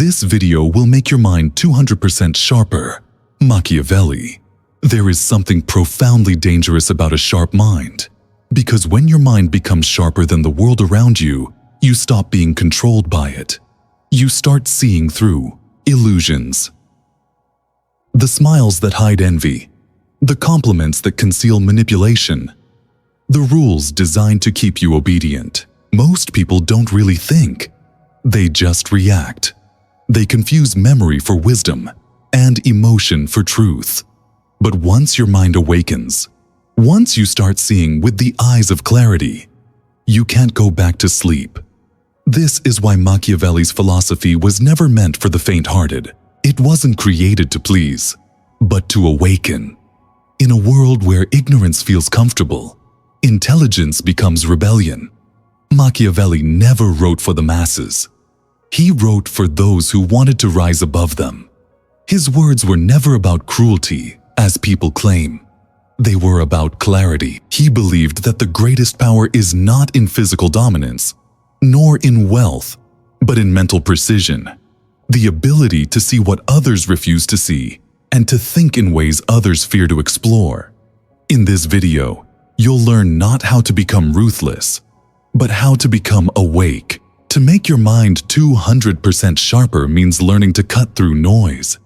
This video will make your mind 200% sharper. Machiavelli. There is something profoundly dangerous about a sharp mind. Because when your mind becomes sharper than the world around you, you stop being controlled by it. You start seeing through illusions. The smiles that hide envy. The compliments that conceal manipulation. The rules designed to keep you obedient. Most people don't really think. They just react. They confuse memory for wisdom and emotion for truth. But once your mind awakens, once you start seeing with the eyes of clarity, you can't go back to sleep. This is why Machiavelli's philosophy was never meant for the faint-hearted. It wasn't created to please, but to awaken. In a world where ignorance feels comfortable, intelligence becomes rebellion. Machiavelli never wrote for the masses. He wrote for those who wanted to rise above them. His words were never about cruelty, as people claim. They were about clarity. He believed that the greatest power is not in physical dominance, nor in wealth, but in mental precision. The ability to see what others refuse to see, and to think in ways others fear to explore. In this video, you'll learn not how to become ruthless, but how to become awake. To make your mind 200% sharper means learning to cut through noise,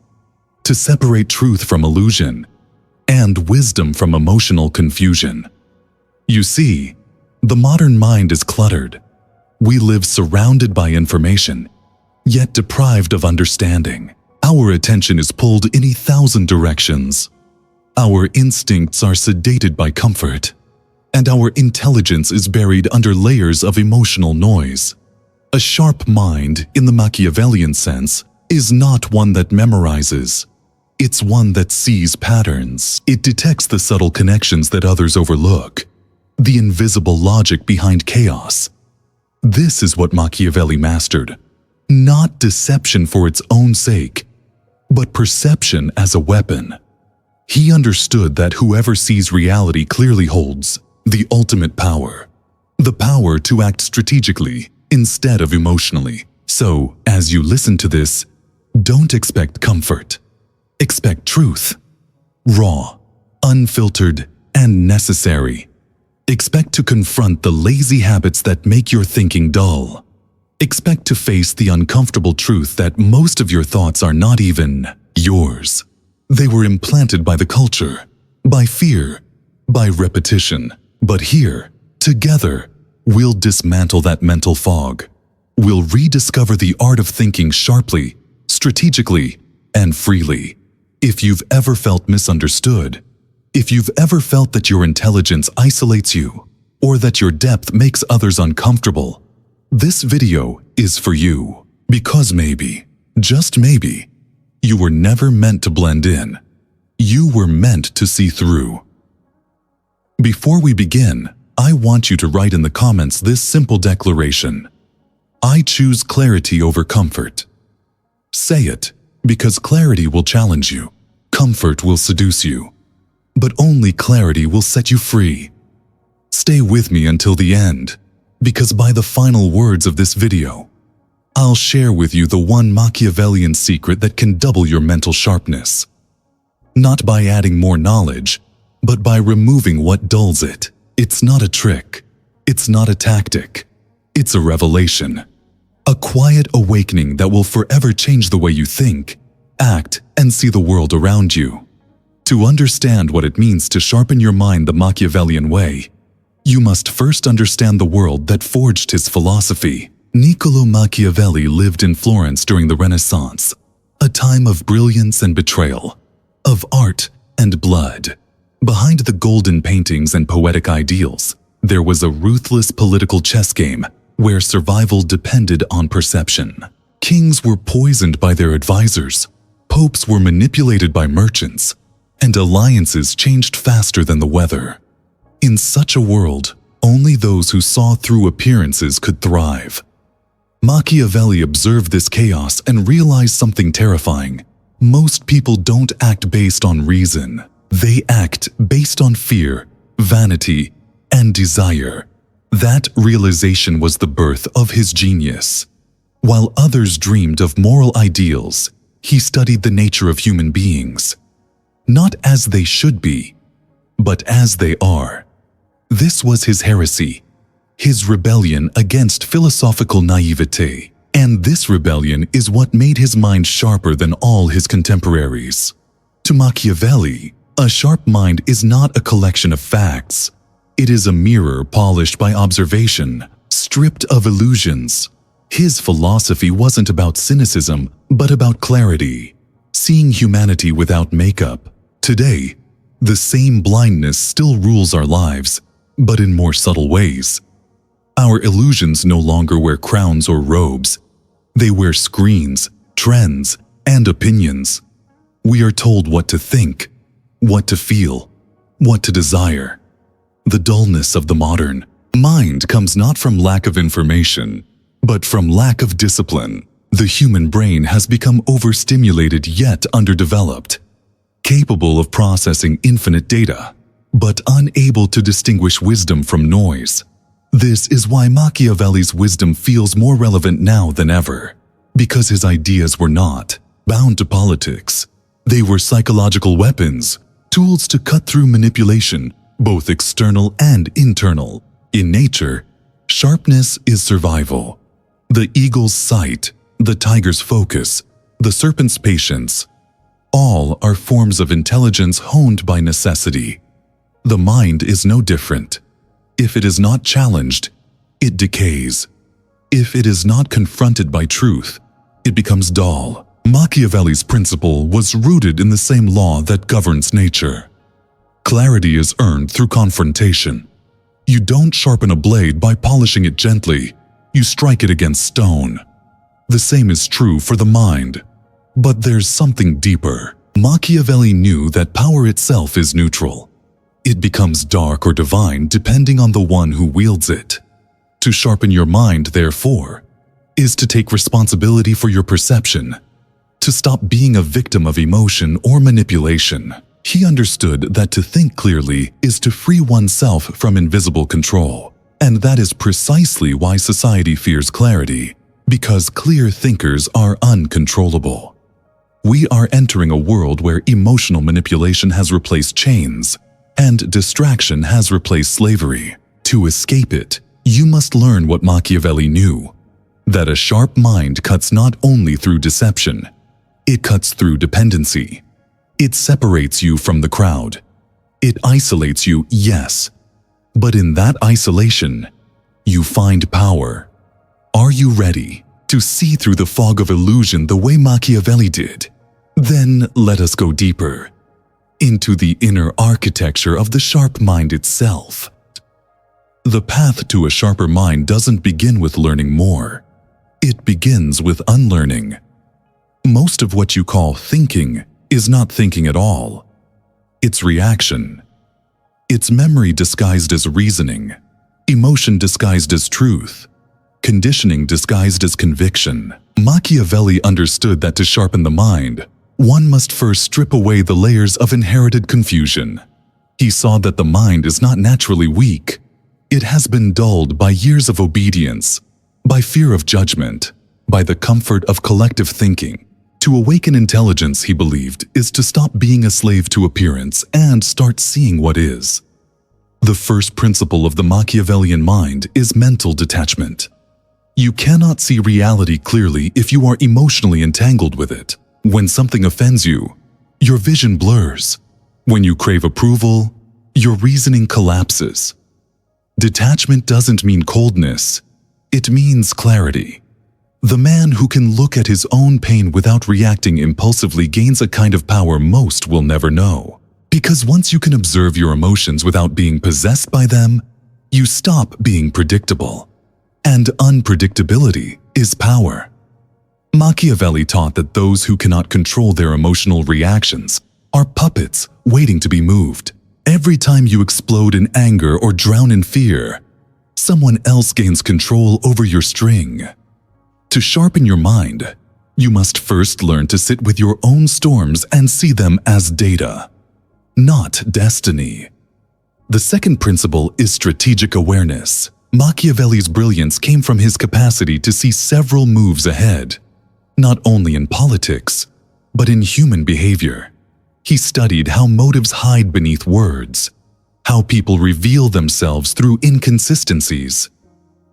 to separate truth from illusion, and wisdom from emotional confusion. You see, the modern mind is cluttered. We live surrounded by information, yet deprived of understanding. Our attention is pulled in 1,000 directions. Our instincts are sedated by comfort, and our intelligence is buried under layers of emotional noise. A sharp mind, in the Machiavellian sense, is not one that memorizes. It's one that sees patterns. It detects the subtle connections that others overlook, the invisible logic behind chaos. This is what Machiavelli mastered. Not deception for its own sake, but perception as a weapon. He understood that whoever sees reality clearly holds the ultimate power. The power to act strategically instead of emotionally. So, as you listen to this, don't expect comfort. Expect truth. Raw, unfiltered, and necessary. Expect to confront the lazy habits that make your thinking dull. Expect to face the uncomfortable truth that most of your thoughts are not even yours. They were implanted by the culture, by fear, by repetition. But here, together, we'll dismantle that mental fog. We'll rediscover the art of thinking sharply, strategically, and freely. If you've ever felt misunderstood, if you've ever felt that your intelligence isolates you, or that your depth makes others uncomfortable, this video is for you. Because maybe, just maybe, you were never meant to blend in. You were meant to see through. Before we begin, I want you to write in the comments this simple declaration. I choose clarity over comfort. Say it, because clarity will challenge you. Comfort will seduce you. But only clarity will set you free. Stay with me until the end, because by the final words of this video, I'll share with you the one Machiavellian secret that can double your mental sharpness. Not by adding more knowledge, but by removing what dulls it. It's not a trick. It's not a tactic. It's a revelation. A quiet awakening that will forever change the way you think, act, and see the world around you. To understand what it means to sharpen your mind the Machiavellian way, you must first understand the world that forged his philosophy. Niccolo Machiavelli lived in Florence during the Renaissance, a time of brilliance and betrayal, of art and blood. Behind the golden paintings and poetic ideals, there was a ruthless political chess game where survival depended on perception. Kings were poisoned by their advisors, popes were manipulated by merchants, and alliances changed faster than the weather. In such a world, only those who saw through appearances could thrive. Machiavelli observed this chaos and realized something terrifying. Most people don't act based on reason. They act based on fear, vanity, and desire. That realization was the birth of his genius. While others dreamed of moral ideals, he studied the nature of human beings, not as they should be, but as they are. This was his heresy, his rebellion against philosophical naivete, and this rebellion is what made his mind sharper than all his contemporaries. To Machiavelli, a sharp mind is not a collection of facts. It is a mirror polished by observation, stripped of illusions. His philosophy wasn't about cynicism, but about clarity, seeing humanity without makeup. Today, the same blindness still rules our lives, but in more subtle ways. Our illusions no longer wear crowns or robes. They wear screens, trends, and opinions. We are told what to think, what to feel, what to desire. The dullness of the modern mind comes not from lack of information, but from lack of discipline. The human brain has become overstimulated yet underdeveloped, capable of processing infinite data, but unable to distinguish wisdom from noise. This is why Machiavelli's wisdom feels more relevant now than ever, because his ideas were not bound to politics. They were psychological weapons, tools to cut through manipulation, both external and internal. In nature, sharpness is survival. The eagle's sight, the tiger's focus, the serpent's patience, all are forms of intelligence honed by necessity. The mind is no different. If it is not challenged, it decays. If it is not confronted by truth, it becomes dull. Machiavelli's principle was rooted in the same law that governs nature. Clarity is earned through confrontation. You don't sharpen a blade by polishing it gently. You strike it against stone. The same is true for the mind. But there's something deeper. Machiavelli knew that power itself is neutral. It becomes dark or divine depending on the one who wields it. To sharpen your mind, therefore, is to take responsibility for your perception, to stop being a victim of emotion or manipulation. He understood that to think clearly is to free oneself from invisible control. And that is precisely why society fears clarity, because clear thinkers are uncontrollable. We are entering a world where emotional manipulation has replaced chains, and distraction has replaced slavery. To escape it, you must learn what Machiavelli knew, that a sharp mind cuts not only through deception, it cuts through dependency. It separates you from the crowd. It isolates you, yes, but in that isolation, you find power. Are you ready to see through the fog of illusion the way Machiavelli did? Then let us go deeper into the inner architecture of the sharp mind itself. The path to a sharper mind doesn't begin with learning more. It begins with unlearning. Most of what you call thinking is not thinking at all. It's reaction. It's memory disguised as reasoning, emotion disguised as truth, conditioning disguised as conviction. Machiavelli understood that to sharpen the mind, one must first strip away the layers of inherited confusion. He saw that the mind is not naturally weak. It has been dulled by years of obedience, by fear of judgment, by the comfort of collective thinking. To awaken intelligence, he believed, is to stop being a slave to appearance and start seeing what is. The first principle of the Machiavellian mind is mental detachment. You cannot see reality clearly if you are emotionally entangled with it. When something offends you, your vision blurs. When you crave approval, your reasoning collapses. Detachment doesn't mean coldness. It means clarity. The man who can look at his own pain without reacting impulsively gains a kind of power most will never know. Because once you can observe your emotions without being possessed by them, you stop being predictable. And unpredictability is power. Machiavelli taught that those who cannot control their emotional reactions are puppets waiting to be moved. Every time you explode in anger or drown in fear, someone else gains control over your string. To sharpen your mind, you must first learn to sit with your own storms and see them as data, not destiny. The second principle is strategic awareness. Machiavelli's brilliance came from his capacity to see several moves ahead, not only in politics, but in human behavior. He studied how motives hide beneath words, how people reveal themselves through inconsistencies.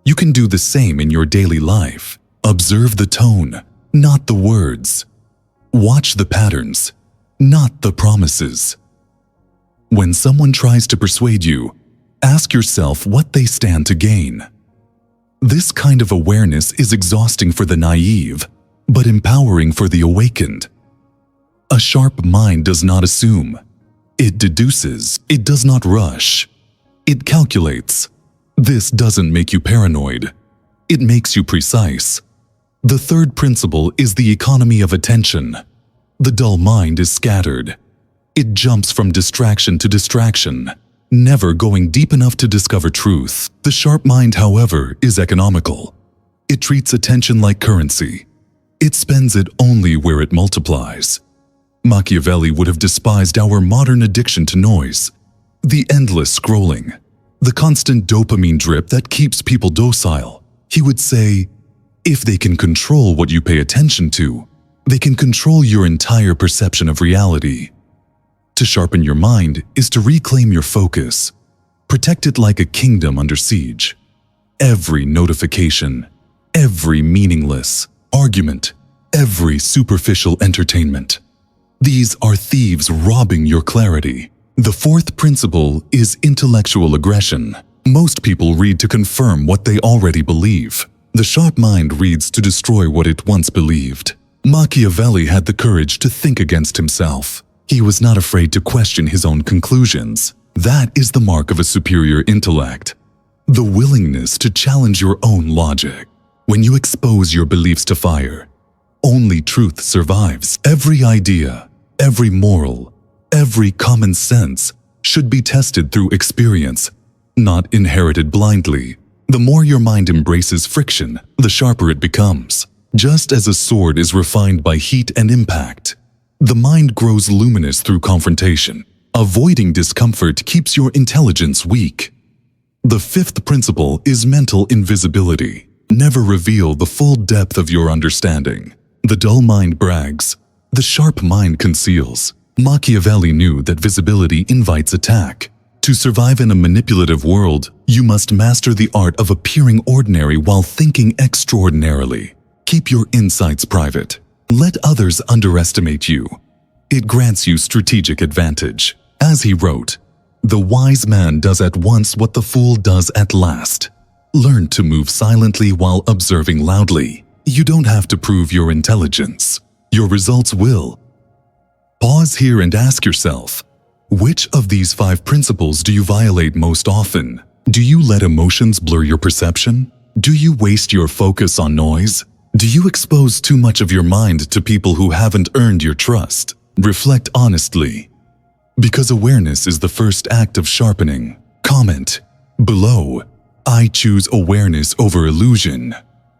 You can do the same in your daily life. Observe the tone, not the words. Watch the patterns, not the promises. When someone tries to persuade you, ask yourself what they stand to gain. This kind of awareness is exhausting for the naive, but empowering for the awakened. A sharp mind does not assume. It deduces. It does not rush. It calculates. This doesn't make you paranoid. It makes you precise. The third principle is the economy of attention. The dull mind is scattered. It jumps from distraction to distraction, never going deep enough to discover truth. The sharp mind, however, is economical. It treats attention like currency. It spends it only where it multiplies. Machiavelli would have despised our modern addiction to noise, the endless scrolling, the constant dopamine drip that keeps people docile. He would say, if they can control what you pay attention to, they can control your entire perception of reality. To sharpen your mind is to reclaim your focus, protect it like a kingdom under siege. Every notification, every meaningless argument, every superficial entertainment. These are thieves robbing your clarity. The fourth principle is intellectual aggression. Most people read to confirm what they already believe. The sharp mind reads to destroy what it once believed. Machiavelli had the courage to think against himself. He was not afraid to question his own conclusions. That is the mark of a superior intellect. The willingness to challenge your own logic. When you expose your beliefs to fire, only truth survives. Every idea, every moral, every common sense should be tested through experience, not inherited blindly. The more your mind embraces friction, the sharper it becomes. Just as a sword is refined by heat and impact, the mind grows luminous through confrontation. Avoiding discomfort keeps your intelligence weak. The fifth principle is mental invisibility. Never reveal the full depth of your understanding. The dull mind brags. The sharp mind conceals. Machiavelli knew that visibility invites attack. To survive in a manipulative world, you must master the art of appearing ordinary while thinking extraordinarily. Keep your insights private. Let others underestimate you. It grants you strategic advantage. As he wrote, "The wise man does at once what the fool does at last." Learn to move silently while observing loudly. You don't have to prove your intelligence. Your results will. Pause here and ask yourself, which of these 5 principles do you violate most often? Do you let emotions blur your perception? Do you waste your focus on noise? Do you expose too much of your mind to people who haven't earned your trust? Reflect honestly. Because awareness is the first act of sharpening. Comment below, "I choose awareness over illusion."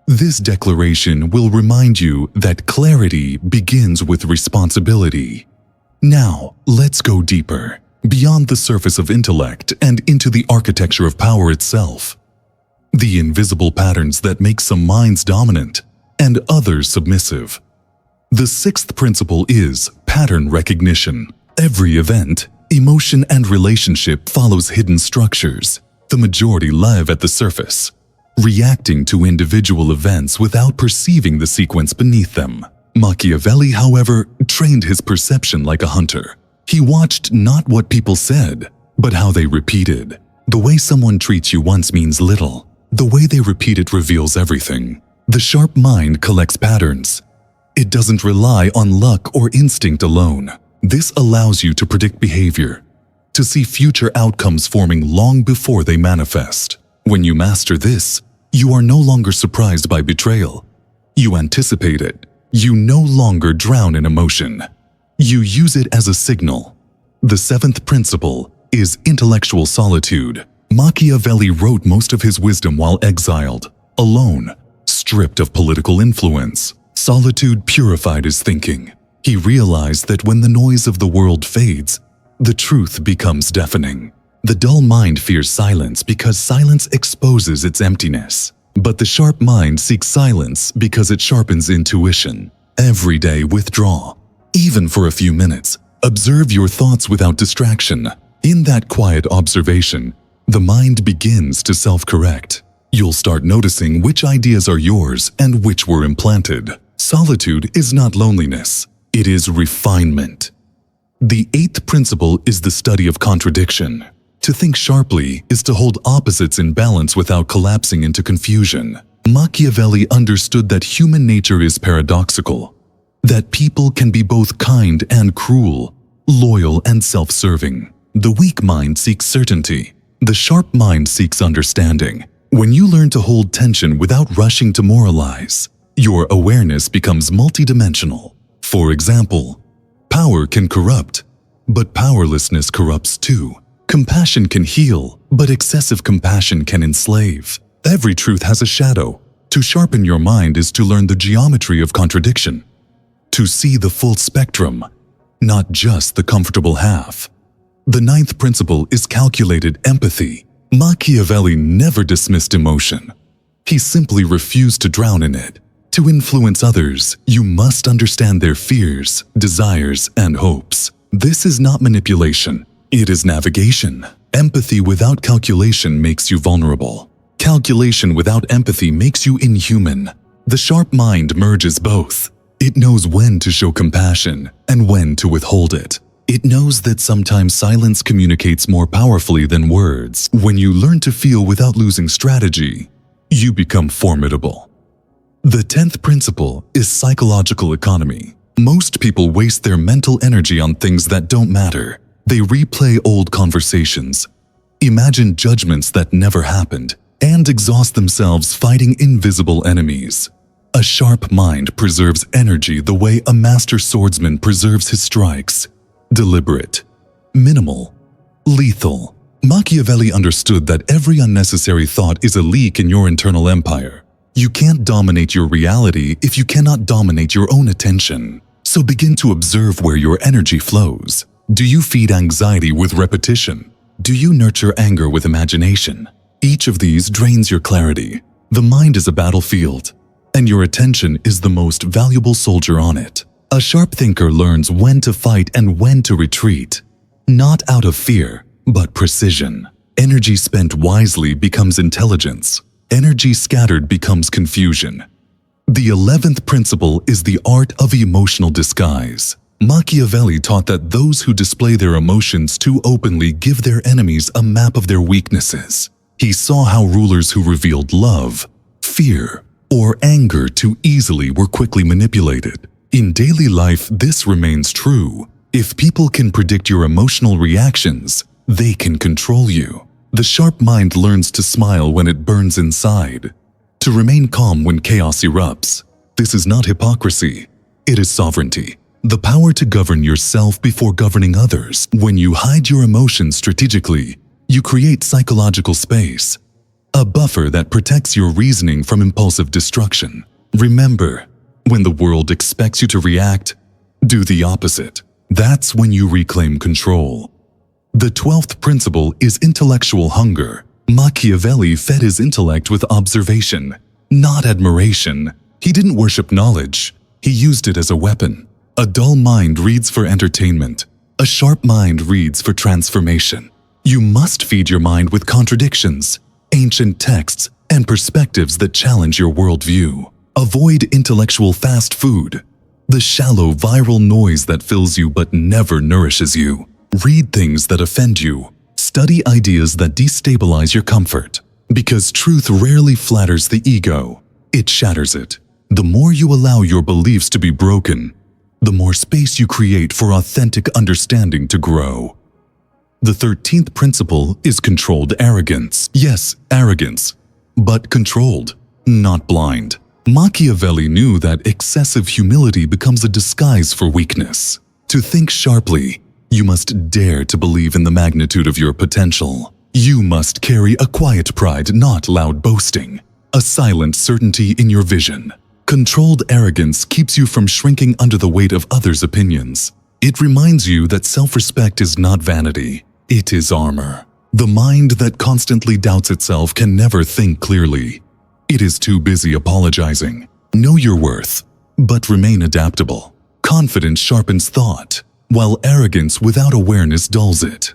This declaration will remind you that clarity begins with responsibility. Now, let's go deeper, beyond the surface of intellect and into the architecture of power itself. The invisible patterns that make some minds dominant and others submissive. The sixth principle is pattern recognition. Every event, emotion, and relationship follows hidden structures. The majority live at the surface, reacting to individual events without perceiving the sequence beneath them. Machiavelli, however, trained his perception like a hunter. He watched not what people said, but how they repeated. The way someone treats you once means little. The way they repeat it reveals everything. The sharp mind collects patterns. It doesn't rely on luck or instinct alone. This allows you to predict behavior, to see future outcomes forming long before they manifest. When you master this, you are no longer surprised by betrayal. You anticipate it. You no longer drown in emotion. You use it as a signal. The seventh principle is intellectual solitude. Machiavelli wrote most of his wisdom while exiled, alone, stripped of political influence. Solitude purified his thinking. He realized that when the noise of the world fades, the truth becomes deafening. The dull mind fears silence because silence exposes its emptiness. But the sharp mind seeks silence because it sharpens intuition. Every day withdraw. Even for a few minutes, observe your thoughts without distraction. In that quiet observation, the mind begins to self-correct. You'll start noticing which ideas are yours and which were implanted. Solitude is not loneliness, it is refinement. The eighth principle is the study of contradiction. To think sharply is to hold opposites in balance without collapsing into confusion. Machiavelli understood that human nature is paradoxical, that people can be both kind and cruel, loyal and self-serving. The weak mind seeks certainty. The sharp mind seeks understanding. When you learn to hold tension without rushing to moralize, your awareness becomes multidimensional. For example, power can corrupt, but powerlessness corrupts too. Compassion can heal, but excessive compassion can enslave. Every truth has a shadow. To sharpen your mind is to learn the geometry of contradiction. To see the full spectrum, not just the comfortable half. The ninth principle is calculated empathy. Machiavelli never dismissed emotion. He simply refused to drown in it. To influence others, you must understand their fears, desires, and hopes. This is not manipulation. It is navigation. Empathy without calculation makes you vulnerable. Calculation without empathy makes you inhuman. The sharp mind merges both. It knows when to show compassion and when to withhold it. It knows that sometimes silence communicates more powerfully than words. When you learn to feel without losing strategy, you become formidable. The 10th principle is psychological economy. Most people waste their mental energy on things that don't matter. They replay old conversations, imagine judgments that never happened, and exhaust themselves fighting invisible enemies. A sharp mind preserves energy the way a master swordsman preserves his strikes. Deliberate, minimal, lethal. Machiavelli understood that every unnecessary thought is a leak in your internal empire. You can't dominate your reality if you cannot dominate your own attention. So begin to observe where your energy flows. Do you feed anxiety with repetition? Do you nurture anger with imagination? Each of these drains your clarity. The mind is a battlefield, and your attention is the most valuable soldier on it. A sharp thinker learns when to fight and when to retreat, not out of fear, but precision. Energy spent wisely becomes intelligence. Energy scattered becomes confusion. The 11th principle is the art of emotional disguise. Machiavelli taught that those who display their emotions too openly give their enemies a map of their weaknesses. He saw how rulers who revealed love, fear, or anger too easily were quickly manipulated. In daily life, this remains true. If people can predict your emotional reactions, they can control you. The sharp mind learns to smile when it burns inside, to remain calm when chaos erupts. This is not hypocrisy, it is sovereignty. The power to govern yourself before governing others. When you hide your emotions strategically, you create psychological space, a buffer that protects your reasoning from impulsive destruction. Remember, when the world expects you to react, do the opposite. That's when you reclaim control. The 12th principle is intellectual hunger. Machiavelli fed his intellect with observation, not admiration. He didn't worship knowledge, he used it as a weapon. A dull mind reads for entertainment. A sharp mind reads for transformation. You must feed your mind with contradictions, ancient texts, and perspectives that challenge your worldview. Avoid intellectual fast food, the shallow viral noise that fills you but never nourishes you. Read things that offend you. Study ideas that destabilize your comfort. Because truth rarely flatters the ego, it shatters it. The more you allow your beliefs to be broken, the more space you create for authentic understanding to grow. The 13th principle is controlled arrogance. Yes, arrogance, but controlled, not blind. Machiavelli knew that excessive humility becomes a disguise for weakness. To think sharply, you must dare to believe in the magnitude of your potential. You must carry a quiet pride, not loud boasting, a silent certainty in your vision. Controlled arrogance keeps you from shrinking under the weight of others' opinions. It reminds you that self-respect is not vanity, it is armor. The mind that constantly doubts itself can never think clearly. It is too busy apologizing. Know your worth, but remain adaptable. Confidence sharpens thought, while arrogance without awareness dulls it.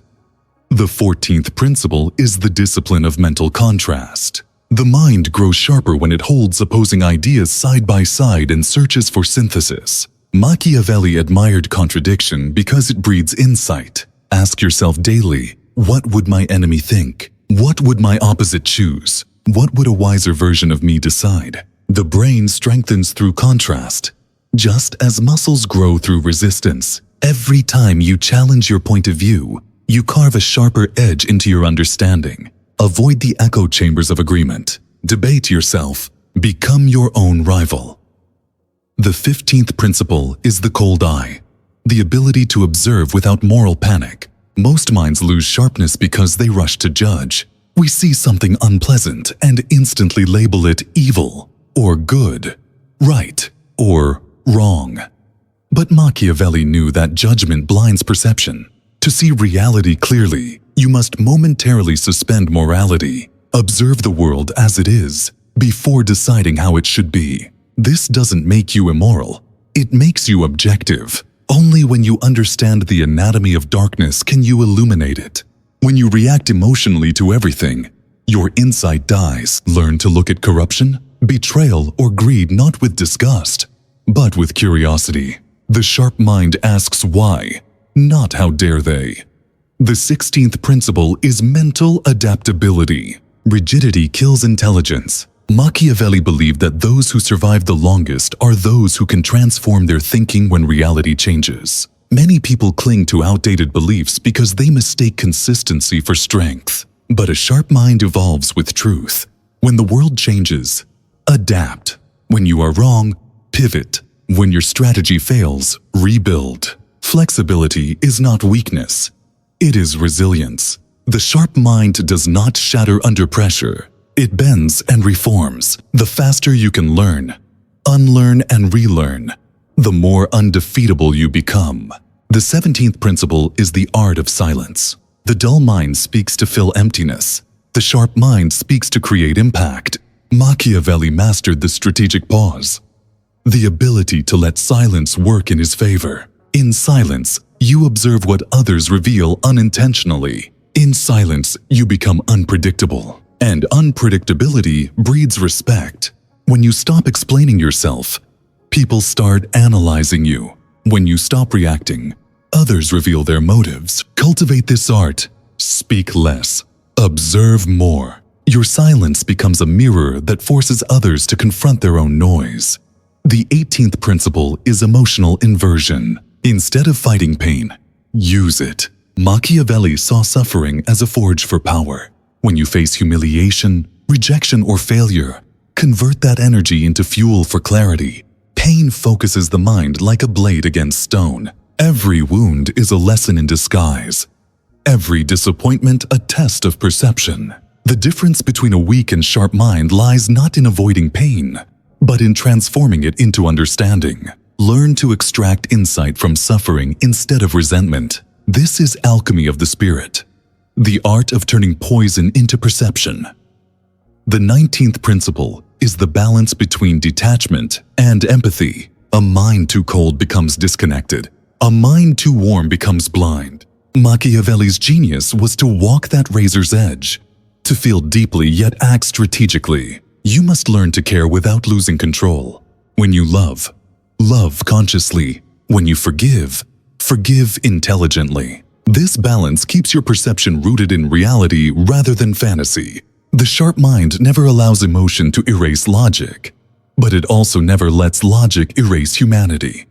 The 14th principle is the discipline of mental contrast. The mind grows sharper when it holds opposing ideas side by side and searches for synthesis. Machiavelli admired contradiction because it breeds insight. Ask yourself daily, what would my enemy think? What would my opposite choose? What would a wiser version of me decide? The brain strengthens through contrast. Just as muscles grow through resistance, every time you challenge your point of view, you carve a sharper edge into your understanding. Avoid the echo chambers of agreement. Debate yourself. Become your own rival. The 15th principle is the cold eye, the ability to observe without moral panic. Most minds lose sharpness because they rush to judge. We see something unpleasant and instantly label it evil, or good, right, or wrong. But Machiavelli knew that judgment blinds perception. To see reality clearly, you must momentarily suspend morality. Observe the world as it is, before deciding how it should be. This doesn't make you immoral. It makes you objective. Only when you understand the anatomy of darkness can you illuminate it. When you react emotionally to everything, your insight dies. Learn to look at corruption, betrayal, or greed not with disgust, but with curiosity. The sharp mind asks why, not how dare they. The 16th principle is mental adaptability. Rigidity kills intelligence. Machiavelli believed that those who survive the longest are those who can transform their thinking when reality changes. Many people cling to outdated beliefs because they mistake consistency for strength. But a sharp mind evolves with truth. When the world changes, adapt. When you are wrong, pivot. When your strategy fails, rebuild. Flexibility is not weakness. It is resilience. The sharp mind does not shatter under pressure. It bends and reforms. The faster you can learn, unlearn and relearn, the more undefeatable you become. The 17th principle is the art of silence. The dull mind speaks to fill emptiness. The sharp mind speaks to create impact. Machiavelli mastered the strategic pause, the ability to let silence work in his favor. In silence, you observe what others reveal unintentionally. In silence, you become unpredictable. And unpredictability breeds respect. When you stop explaining yourself, people start analyzing you. When you stop reacting, others reveal their motives. Cultivate this art. Speak less. Observe more. Your silence becomes a mirror that forces others to confront their own noise. The 18th principle is emotional inversion. Instead of fighting pain, use it. Machiavelli saw suffering as a forge for power. When you face humiliation, rejection, or failure, convert that energy into fuel for clarity. Pain focuses the mind like a blade against stone. Every wound is a lesson in disguise. Every disappointment a test of perception. The difference between a weak and sharp mind lies not in avoiding pain, but in transforming it into understanding. Learn to extract insight from suffering instead of resentment. This is alchemy of the spirit. The art of turning poison into perception. The 19th principle is the balance between detachment and empathy. A mind too cold becomes disconnected. A mind too warm becomes blind. Machiavelli's genius was to walk that razor's edge, to feel deeply yet act strategically. You must learn to care without losing control. When you love, love consciously. When you forgive, forgive intelligently. This balance keeps your perception rooted in reality rather than fantasy. The sharp mind never allows emotion to erase logic, but it also never lets logic erase humanity.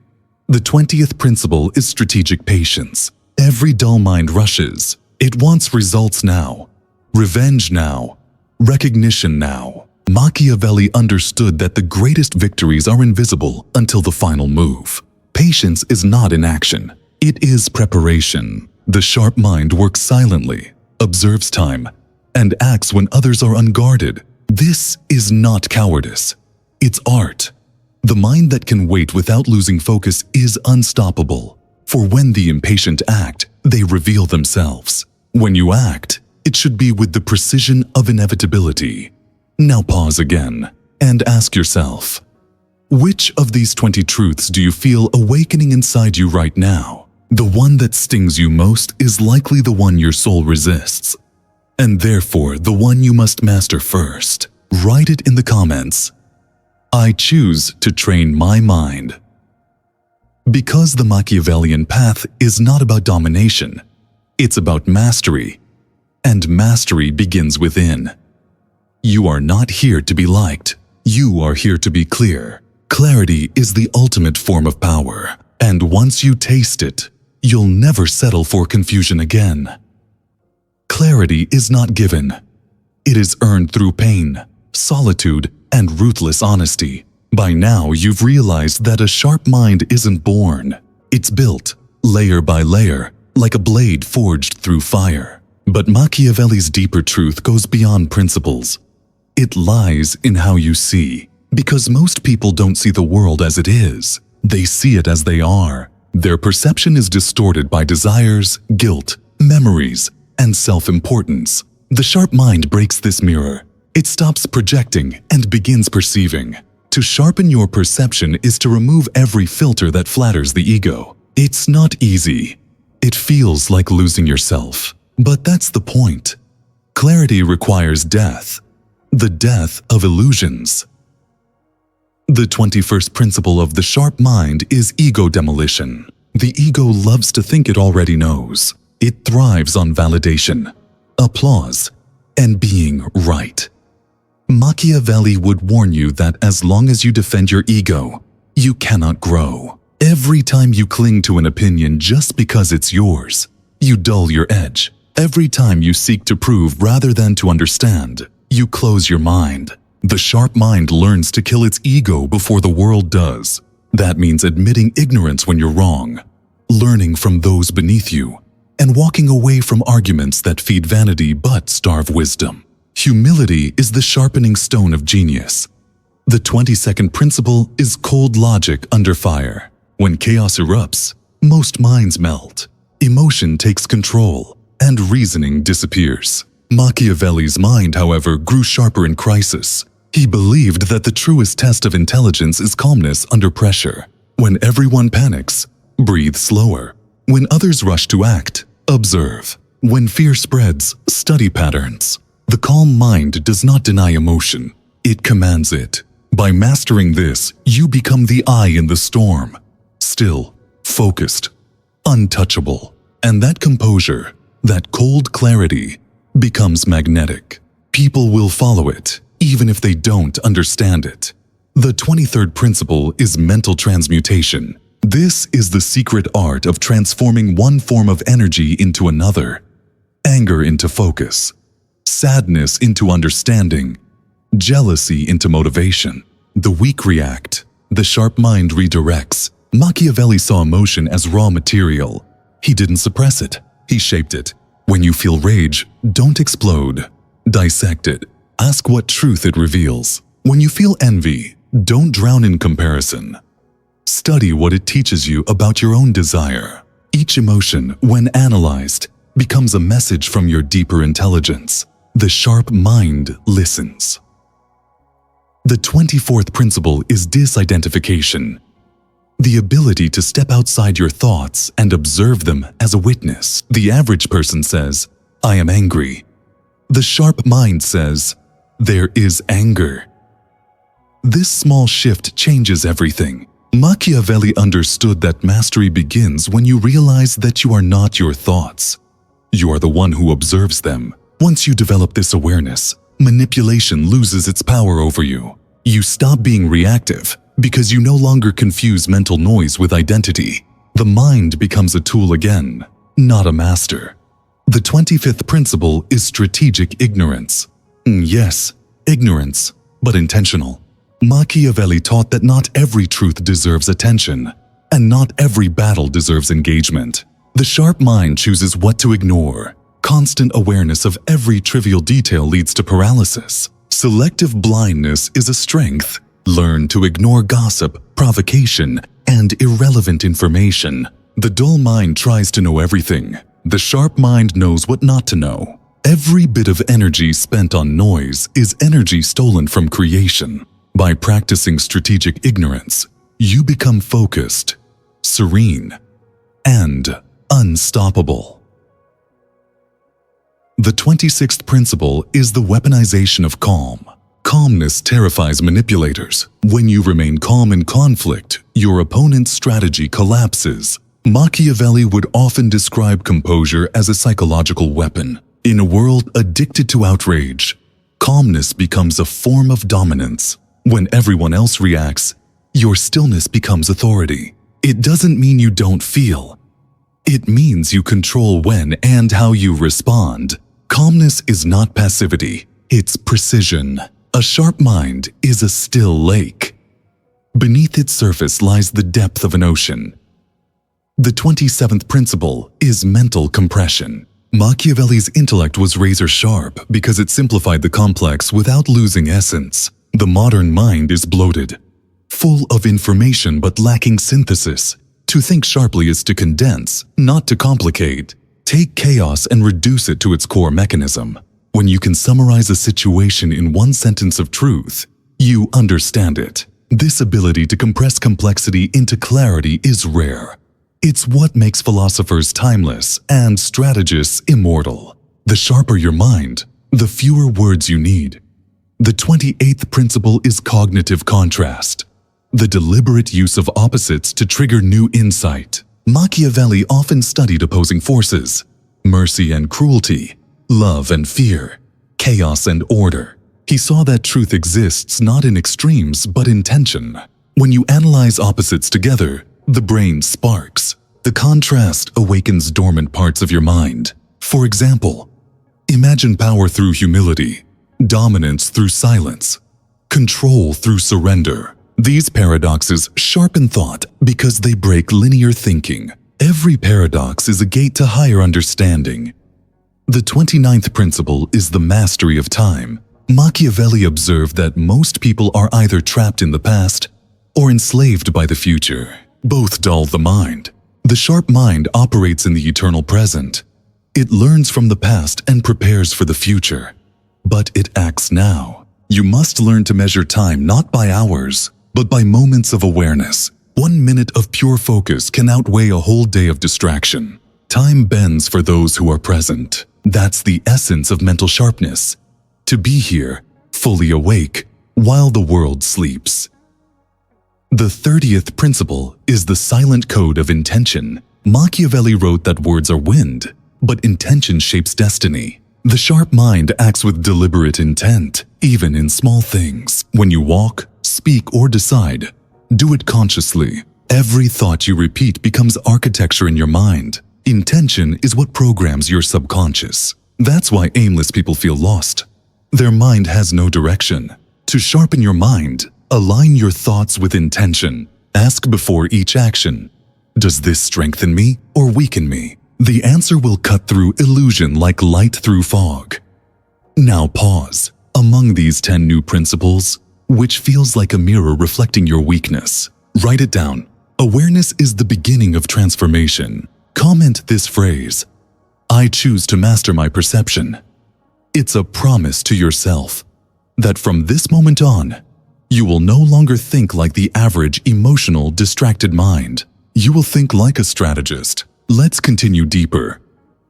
The 20th principle is strategic patience. Every dull mind rushes. It wants results now, revenge now, recognition now. Machiavelli understood that the greatest victories are invisible until the final move. Patience is not inaction. It is preparation. The sharp mind works silently, observes time, and acts when others are unguarded. This is not cowardice. It's art. The mind that can wait without losing focus is unstoppable. For when the impatient act, they reveal themselves. When you act, It should be with the precision of inevitability. Now pause again and ask yourself, which of these 20 truths do you feel awakening inside you right now? The one that stings you most is likely the one your soul resists, and therefore the one you must master first. Write it in the comments. I choose to train my mind. Because the Machiavellian path is not about domination, it's about mastery, and mastery begins within. You are not here to be liked, you are here to be clear. Clarity is the ultimate form of power, and once you taste it, you'll never settle for confusion again. Clarity is not given. It is earned through pain, solitude, and ruthless honesty. By now, you've realized that a sharp mind isn't born. It's built, layer by layer, like a blade forged through fire. But Machiavelli's deeper truth goes beyond principles. It lies in how you see. Because most people don't see the world as it is. They see it as they are. Their perception is distorted by desires, guilt, memories, and self-importance. The sharp mind breaks this mirror. It stops projecting and begins perceiving. To sharpen your perception is to remove every filter that flatters the ego. It's not easy. It feels like losing yourself. But that's the point. Clarity requires death. The death of illusions. The 21st principle of the sharp mind is ego demolition. The ego loves to think it already knows. It thrives on validation, applause, and being right. Machiavelli would warn you that as long as you defend your ego, you cannot grow. Every time you cling to an opinion just because it's yours, you dull your edge. Every time you seek to prove rather than to understand, you close your mind. The sharp mind learns to kill its ego before the world does. That means admitting ignorance when you're wrong, learning from those beneath you, and walking away from arguments that feed vanity but starve wisdom. Humility is the sharpening stone of genius. The 22nd principle is cold logic under fire. When chaos erupts, most minds melt. Emotion takes control, and reasoning disappears. Machiavelli's mind, however, grew sharper in crisis. He believed that the truest test of intelligence is calmness under pressure. When everyone panics, breathe slower. When others rush to act, observe. When fear spreads, study patterns. The calm mind does not deny emotion. It commands it. By mastering this, you become the eye in the storm. Still, focused, untouchable. And that composure, that cold clarity, becomes magnetic. People will follow it, even if they don't understand it. The 23rd principle is mental transmutation. This is the secret art of transforming one form of energy into another. Anger into focus, sadness into understanding, jealousy into motivation. The weak react, the sharp mind redirects. Machiavelli saw emotion as raw material. He didn't suppress it, he shaped it. When you feel rage, don't explode. Dissect it. Ask what truth it reveals. When you feel envy, don't drown in comparison. Study what it teaches you about your own desire. Each emotion, when analyzed, becomes a message from your deeper intelligence. The sharp mind listens. The 24th principle is disidentification. The ability to step outside your thoughts and observe them as a witness. The average person says, "I am angry." The sharp mind says, "There is anger." This small shift changes everything. Machiavelli understood that mastery begins when you realize that you are not your thoughts. You are the one who observes them. Once you develop this awareness, manipulation loses its power over you. You stop being reactive because you no longer confuse mental noise with identity. The mind becomes a tool again, not a master. The 25th principle is strategic ignorance. Yes, ignorance, but intentional. Machiavelli taught that not every truth deserves attention, and not every battle deserves engagement. The sharp mind chooses what to ignore. Constant awareness of every trivial detail leads to paralysis. Selective blindness is a strength. Learn to ignore gossip, provocation, and irrelevant information. The dull mind tries to know everything. The sharp mind knows what not to know. Every bit of energy spent on noise is energy stolen from creation. By practicing strategic ignorance, you become focused, serene, and unstoppable. The 26th principle is the weaponization of calm. Calmness terrifies manipulators. When you remain calm in conflict, your opponent's strategy collapses. Machiavelli would often describe composure as a psychological weapon. In a world addicted to outrage, calmness becomes a form of dominance. When everyone else reacts, your stillness becomes authority. It doesn't mean you don't feel. It means you control when and how you respond. Calmness is not passivity, it's precision. A sharp mind is a still lake. Beneath its surface lies the depth of an ocean. The 27th principle is mental compression. Machiavelli's intellect was razor sharp because it simplified the complex without losing essence. The modern mind is bloated, full of information but lacking synthesis. To think sharply is to condense, not to complicate. Take chaos and reduce it to its core mechanism. When you can summarize a situation in one sentence of truth, you understand it. This ability to compress complexity into clarity is rare. It's what makes philosophers timeless and strategists immortal. The sharper your mind, the fewer words you need. The 28th principle is cognitive contrast, the deliberate use of opposites to trigger new insight. Machiavelli often studied opposing forces, mercy and cruelty, love and fear, chaos and order. He saw that truth exists not in extremes but in tension. When you analyze opposites together, the brain sparks. The contrast awakens dormant parts of your mind. For example, imagine power through humility, dominance through silence, control through surrender. These paradoxes sharpen thought because they break linear thinking. Every paradox is a gate to higher understanding. The 29th principle is the mastery of time. Machiavelli observed that most people are either trapped in the past or enslaved by the future. Both dull the mind. The sharp mind operates in the eternal present. It learns from the past and prepares for the future. But it acts now. You must learn to measure time not by hours, but by moments of awareness. 1 minute of pure focus can outweigh a whole day of distraction. Time bends for those who are present. That's the essence of mental sharpness. To be here, fully awake, while the world sleeps. The 30th principle is the silent code of intention. Machiavelli wrote that words are wind, but intention shapes destiny. The sharp mind acts with deliberate intent, even in small things. When you walk, speak, or decide, do it consciously. Every thought you repeat becomes architecture in your mind. Intention is what programs your subconscious. That's why aimless people feel lost. Their mind has no direction. To sharpen your mind, align your thoughts with intention. Ask before each action, does this strengthen me or weaken me? The answer will cut through illusion like light through fog. Now pause. Among these 10 new principles, which feels like a mirror reflecting your weakness? Write it down. Awareness is the beginning of transformation. Comment this phrase, I choose to master my perception. It's a promise to yourself that from this moment on, you will no longer think like the average emotional, distracted mind. You will think like a strategist. Let's continue deeper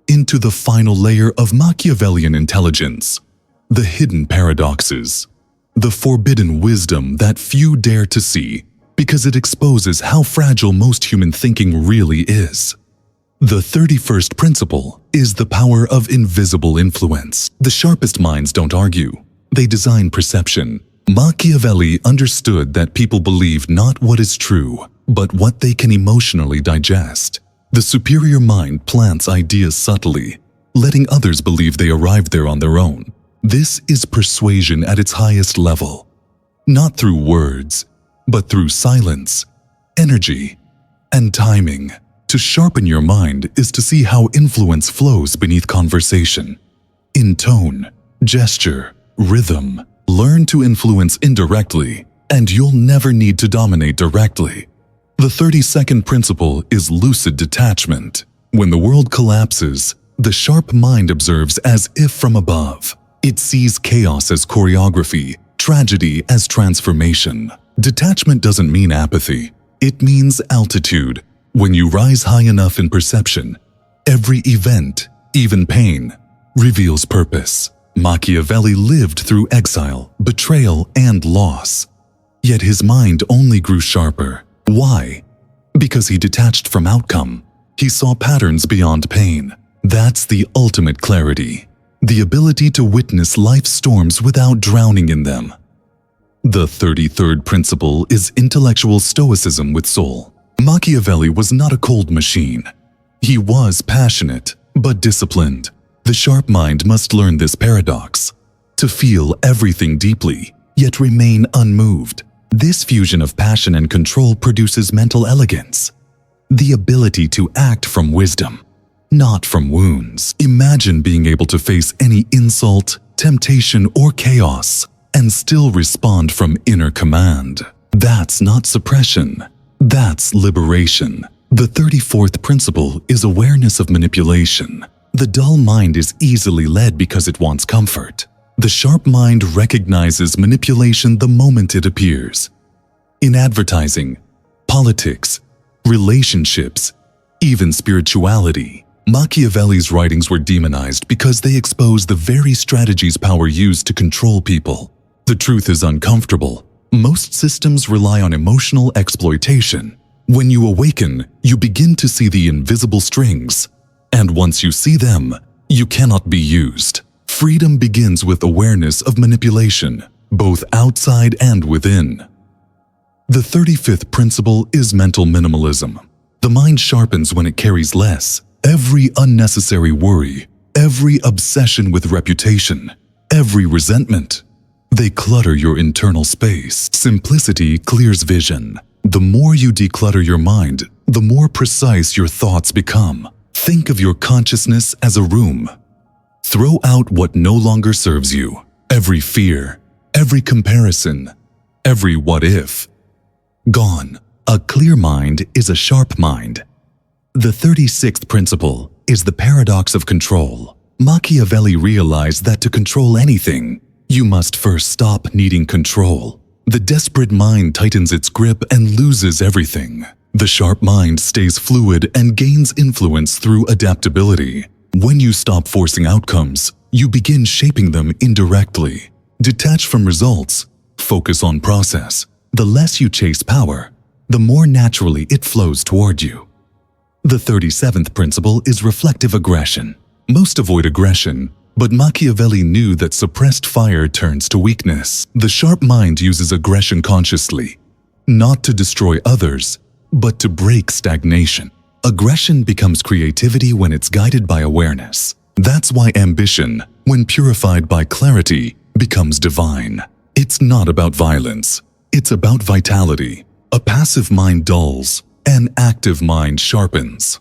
into the final layer of Machiavellian intelligence, the hidden paradoxes, the forbidden wisdom that few dare to see because it exposes how fragile most human thinking really is. The 31st principle is the power of invisible influence. The sharpest minds don't argue. They design perception. Machiavelli understood that people believe not what is true, but what they can emotionally digest. The superior mind plants ideas subtly, letting others believe they arrived there on their own. This is persuasion at its highest level. Not through words, but through silence, energy, and timing. To sharpen your mind is to see how influence flows beneath conversation. In tone, gesture, rhythm. Learn to influence indirectly, and you'll never need to dominate directly. The 32nd principle is lucid detachment. When the world collapses, The sharp mind observes as if from above. It sees chaos as choreography, tragedy as transformation. Detachment doesn't mean apathy. It means altitude. When you rise high enough in perception, every event, even pain, reveals purpose. Machiavelli lived through exile, betrayal, and loss. Yet his mind only grew sharper. Why? Because he detached from outcome. He saw patterns beyond pain. That's the ultimate clarity. The ability to witness life's storms without drowning in them. The 33rd principle is intellectual stoicism with soul. Machiavelli was not a cold machine. He was passionate, but disciplined. The sharp mind must learn this paradox: to feel everything deeply, yet remain unmoved. This fusion of passion and control produces mental elegance, the ability to act from wisdom, not from wounds. Imagine being able to face any insult, temptation, or chaos and still respond from inner command. That's not suppression. That's liberation. The 34th principle is awareness of manipulation. The dull mind is easily led because it wants comfort. The sharp mind recognizes manipulation the moment it appears. In advertising, politics, relationships, even spirituality, Machiavelli's writings were demonized because they expose the very strategies power used to control people. The truth is uncomfortable. Most systems rely on emotional exploitation. When you awaken, you begin to see the invisible strings. And once you see them, you cannot be used. Freedom begins with awareness of manipulation, both outside and within. The 35th principle is mental minimalism. The mind sharpens when it carries less. Every unnecessary worry, every obsession with reputation, every resentment, they clutter your internal space. Simplicity clears vision. The more you declutter your mind, the more precise your thoughts become. Think of your consciousness as a room. Throw out what no longer serves you. Every fear, every comparison, every what if. Gone. A clear mind is a sharp mind. The 36th principle is the paradox of control. Machiavelli realized that to control anything, you must first stop needing control. The desperate mind tightens its grip and loses everything. The sharp mind stays fluid and gains influence through adaptability. When you stop forcing outcomes, you begin shaping them indirectly. Detach from results, focus on process. The less you chase power, the more naturally it flows toward you. The 37th principle is reflective aggression. Most avoid aggression, but Machiavelli knew that suppressed fire turns to weakness. The sharp mind uses aggression consciously, not to destroy others, but to break stagnation. Aggression becomes creativity when it's guided by awareness. That's why ambition, when purified by clarity, becomes divine. It's not about violence. It's about vitality. A passive mind dulls, an active mind sharpens.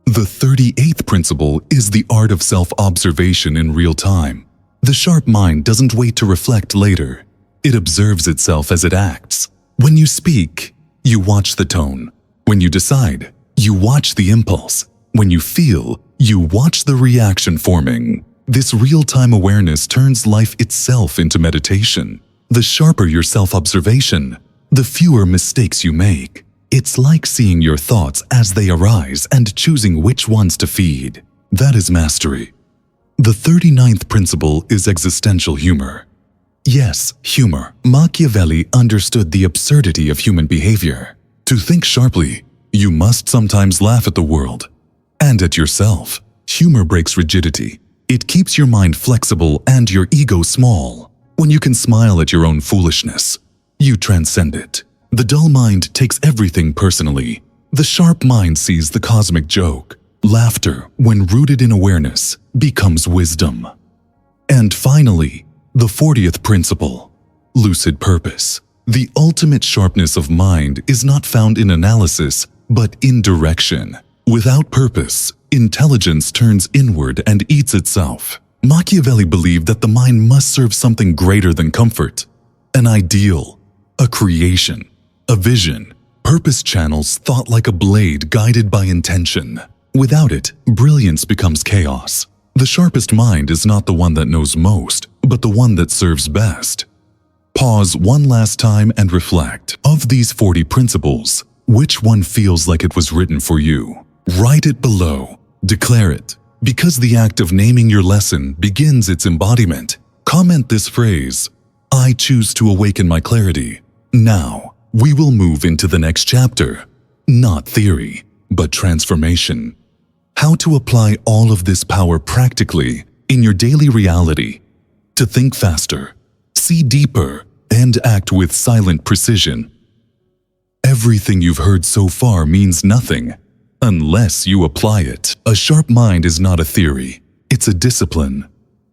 The 38th principle is the art of self-observation in real time. The sharp mind doesn't wait to reflect later. It observes itself as it acts. When you speak, you watch the tone. When you decide, you watch the impulse. When you feel, you watch the reaction forming. This real-time awareness turns life itself into meditation. The sharper your self-observation, the fewer mistakes you make. It's like seeing your thoughts as they arise and choosing which ones to feed. That is mastery. The 39th principle is existential humor. Yes, humor. Machiavelli understood the absurdity of human behavior. To think sharply, you must sometimes laugh at the world and at yourself. Humor breaks rigidity. It keeps your mind flexible and your ego small. When you can smile at your own foolishness, you transcend it. The dull mind takes everything personally. The sharp mind sees the cosmic joke. Laughter, when rooted in awareness, becomes wisdom. And finally, the 40th principle, lucid purpose. The ultimate sharpness of mind is not found in analysis, but in direction. Without purpose, intelligence turns inward and eats itself. Machiavelli believed that the mind must serve something greater than comfort, an ideal, a creation, a vision. Purpose channels thought like a blade guided by intention. Without it, brilliance becomes chaos. The sharpest mind is not the one that knows most, but the one that serves best. Pause one last time and reflect. Of these 40 principles, which one feels like it was written for you? Write it below. Declare it. Because the act of naming your lesson begins its embodiment. Comment this phrase, "I choose to awaken my clarity." Now, we will move into the next chapter. Not theory, but transformation. How to apply all of this power practically in your daily reality. To think faster, see deeper, and act with silent precision. Everything you've heard so far means nothing unless you apply it. A sharp mind is not a theory, it's a discipline,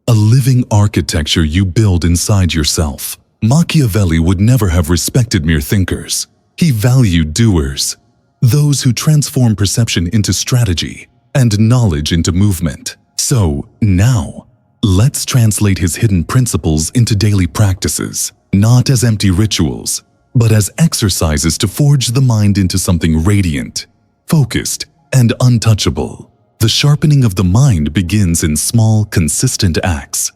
a living architecture you build inside yourself. Machiavelli would never have respected mere thinkers. He valued doers, those who transform perception into strategy and knowledge into movement. So, now, let's translate his hidden principles into daily practices, not as empty rituals, but as exercises to forge the mind into something radiant, focused, and untouchable. The sharpening of the mind begins in small, consistent acts.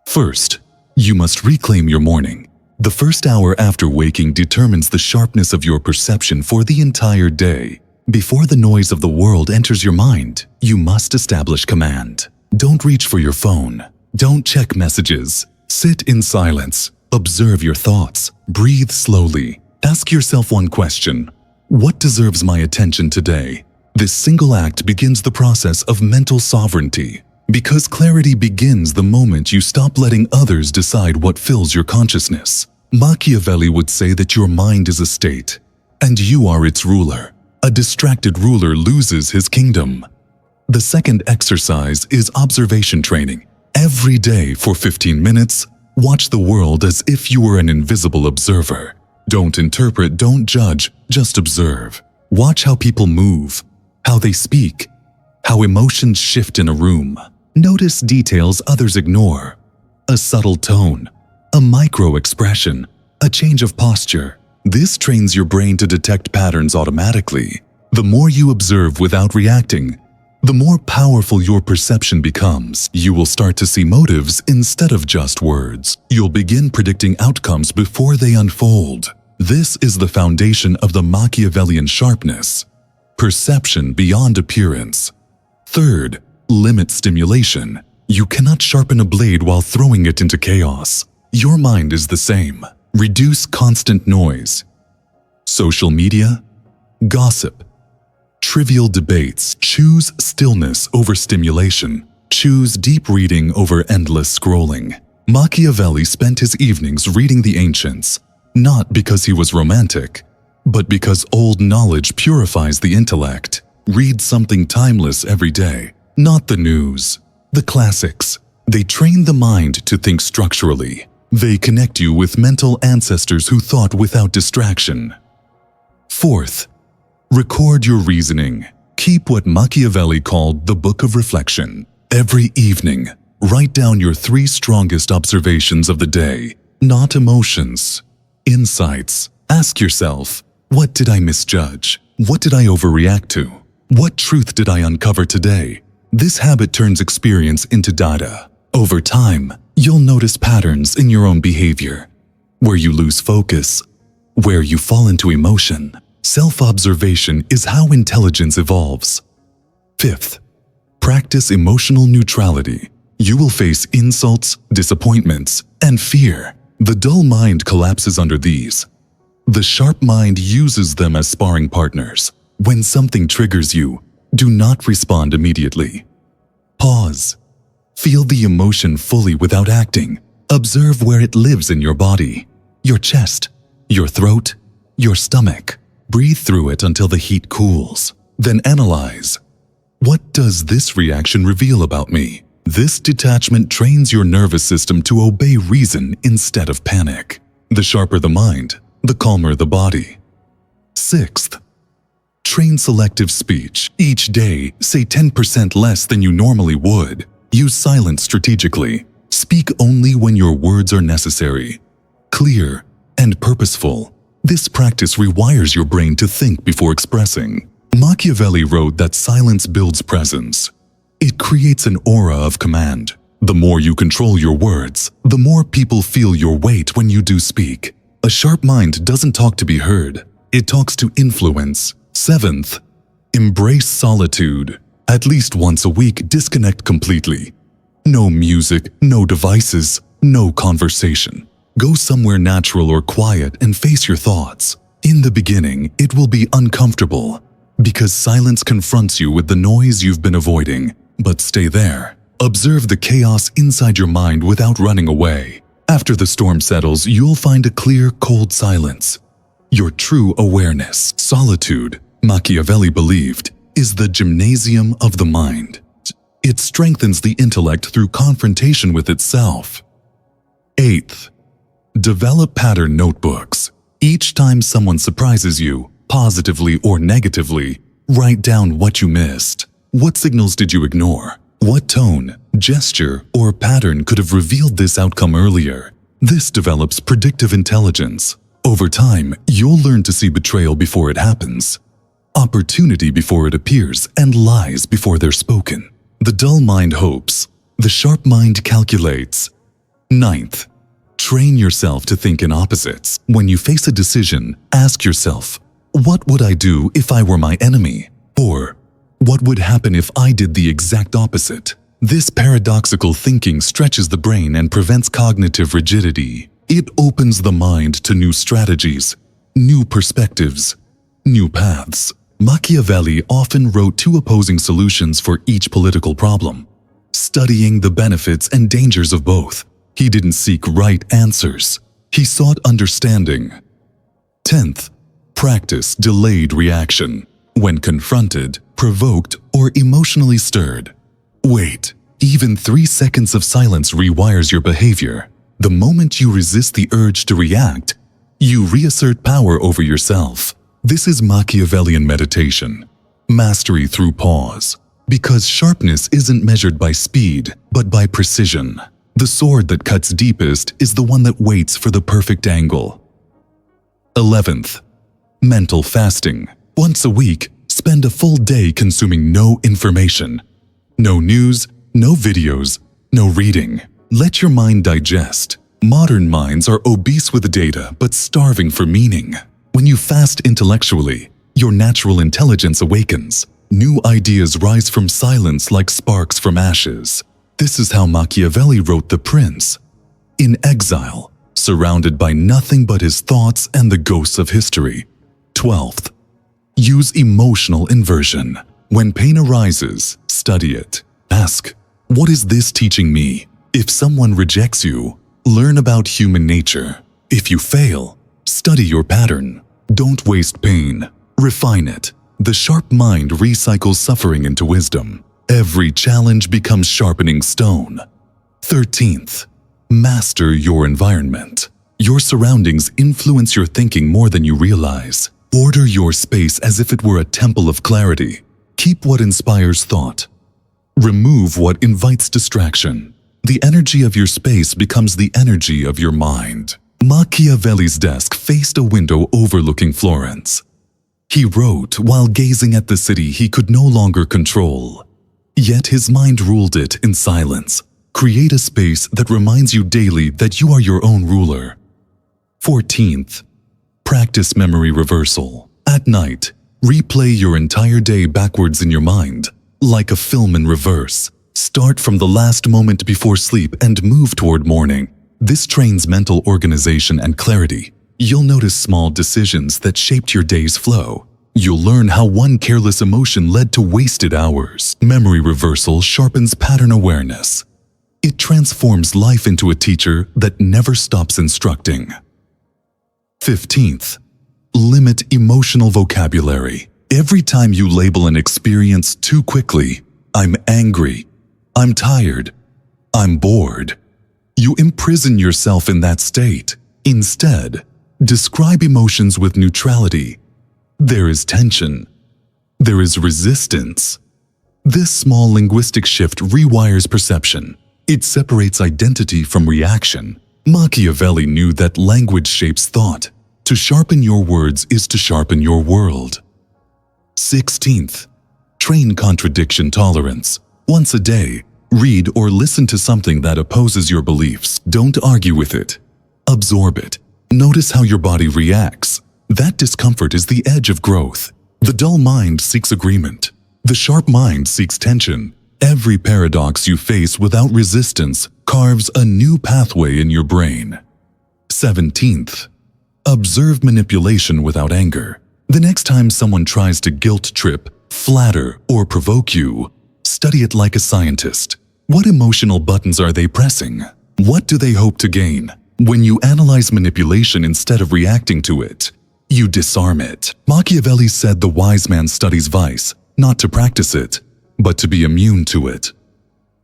First, you must reclaim your morning. The first hour after waking determines the sharpness of your perception for the entire day. Before the noise of the world enters your mind, you must establish command. Don't reach for your phone. Don't check messages. Sit in silence. Observe your thoughts. Breathe slowly. Ask yourself one question. What deserves my attention today? This single act begins the process of mental sovereignty. Because clarity begins the moment you stop letting others decide what fills your consciousness. Machiavelli would say that your mind is a state, and you are its ruler. A distracted ruler loses his kingdom. The second exercise is observation training. Every day for 15 minutes, watch the world as if you were an invisible observer. Don't interpret, don't judge, just observe. Watch how people move, how they speak, how emotions shift in a room. Notice details others ignore. A subtle tone, a micro-expression, a change of posture. This trains your brain to detect patterns automatically. The more you observe without reacting, the more powerful your perception becomes. You will start to see motives instead of just words. You'll begin predicting outcomes before they unfold. This is the foundation of the Machiavellian sharpness. Perception beyond appearance. Third, limit stimulation. You cannot sharpen a blade while throwing it into chaos. Your mind is the same. Reduce constant noise. Social media, gossip, trivial debates. Choose stillness over stimulation. Choose deep reading over endless scrolling. Machiavelli spent his evenings reading the ancients, not because he was romantic, but because old knowledge purifies the intellect. Read something timeless every day, not the news, the classics. They train the mind to think structurally. They connect you with mental ancestors who thought without distraction. Fourth, record your reasoning. Keep what Machiavelli called the Book of Reflection. Every evening, write down your 3 strongest observations of the day, not emotions, insights. Ask yourself, what did I misjudge? What did I overreact to? What truth did I uncover today? This habit turns experience into data. Over time, you'll notice patterns in your own behavior, where you lose focus, where you fall into emotion. Self-observation is how intelligence evolves. Fifth, practice emotional neutrality. You will face insults, disappointments, and fear. The dull mind collapses under these. The sharp mind uses them as sparring partners. When something triggers you, do not respond immediately. Pause. Feel the emotion fully without acting. Observe where it lives in your body, your chest, your throat, your stomach. Breathe through it until the heat cools. Then analyze. What does this reaction reveal about me? This detachment trains your nervous system to obey reason instead of panic. The sharper the mind, the calmer the body. Sixth, train selective speech. Each day, say 10% less than you normally would. Use silence strategically. Speak only when your words are necessary, clear, and purposeful. This practice rewires your brain to think before expressing. Machiavelli wrote that silence builds presence. It creates an aura of command. The more you control your words, the more people feel your weight when you do speak. A sharp mind doesn't talk to be heard. It talks to influence. 7th, embrace solitude. At least once a week, disconnect completely. No music, no devices, no conversation. Go somewhere natural or quiet and face your thoughts. In the beginning, it will be uncomfortable because silence confronts you with the noise you've been avoiding. But stay there. Observe the chaos inside your mind without running away. After the storm settles, you'll find a clear, cold silence. Your true awareness. Solitude, Machiavelli believed, is the gymnasium of the mind. It strengthens the intellect through confrontation with itself. 8th, develop pattern notebooks. Each time someone surprises you, positively or negatively, write down what you missed. What signals did you ignore? What tone, gesture, or pattern could have revealed this outcome earlier? This develops predictive intelligence. Over time, you'll learn to see betrayal before it happens, opportunity before it appears, and lies before they're spoken. The dull mind hopes. The sharp mind calculates. 9th, train yourself to think in opposites. When you face a decision, ask yourself, what would I do if I were my enemy? Or, what would happen if I did the exact opposite? This paradoxical thinking stretches the brain and prevents cognitive rigidity. It opens the mind to new strategies, new perspectives, new paths. Machiavelli often wrote 2 opposing solutions for each political problem, studying the benefits and dangers of both. He didn't seek right answers. He sought understanding. 10th, practice delayed reaction. When confronted, provoked, or emotionally stirred, wait. Even 3 seconds of silence rewires your behavior. The moment you resist the urge to react, you reassert power over yourself. This is Machiavellian meditation, mastery through pause. Because sharpness isn't measured by speed, but by precision. The sword that cuts deepest is the one that waits for the perfect angle. 11th, mental fasting. Once a week, spend a full day consuming no information. No news, no videos, no reading. Let your mind digest. Modern minds are obese with data but starving for meaning. When you fast intellectually, your natural intelligence awakens. New ideas rise from silence like sparks from ashes. This is how Machiavelli wrote The Prince. In exile, surrounded by nothing but his thoughts and the ghosts of history. 12th, use emotional inversion. When pain arises, study it. Ask, what is this teaching me? If someone rejects you, learn about human nature. If you fail, study your pattern. Don't waste pain. Refine it. The sharp mind recycles suffering into wisdom. Every challenge becomes sharpening stone. 13th, master your environment. Your surroundings influence your thinking more than you realize. Order your space as if it were a temple of clarity. Keep what inspires thought. Remove what invites distraction. The energy of your space becomes the energy of your mind. Machiavelli's desk faced a window overlooking Florence. He wrote while gazing at the city he could no longer control. Yet his mind ruled it in silence. Create a space that reminds you daily that you are your own ruler. 14th, practice memory reversal. At night, replay your entire day backwards in your mind, like a film in reverse. Start from the last moment before sleep and move toward morning. This trains mental organization and clarity. You'll notice small decisions that shaped your day's flow. You'll learn how one careless emotion led to wasted hours. Memory reversal sharpens pattern awareness. It transforms life into a teacher that never stops instructing. 15th, limit emotional vocabulary. Every time you label an experience too quickly, I'm angry, I'm tired, I'm bored, you imprison yourself in that state. Instead, describe emotions with neutrality. There is tension. There is resistance. This small linguistic shift rewires perception. It separates identity from reaction. Machiavelli knew that language shapes thought. To sharpen your words is to sharpen your world. 16th, train contradiction tolerance. Once a day, read or listen to something that opposes your beliefs. Don't argue with it. Absorb it. Notice how your body reacts. That discomfort is the edge of growth. The dull mind seeks agreement. The sharp mind seeks tension. Every paradox you face without resistance carves a new pathway in your brain. 17th, observe manipulation without anger. The next time someone tries to guilt trip, flatter, or provoke you, study it like a scientist. What emotional buttons are they pressing? What do they hope to gain? When you analyze manipulation instead of reacting to it, you disarm it. Machiavelli said the wise man studies vice, not to practice it, but to be immune to it.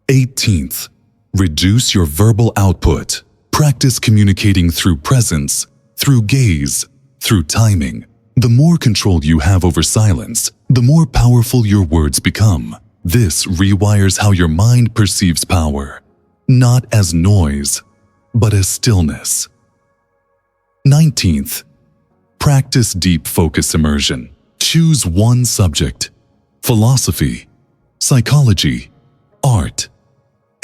18th, reduce your verbal output. Practice communicating through presence, through gaze, through timing. The more control you have over silence, the more powerful your words become. This rewires how your mind perceives power, not as noise, but as stillness. 19th, practice deep focus immersion. Choose one subject, philosophy, psychology, art,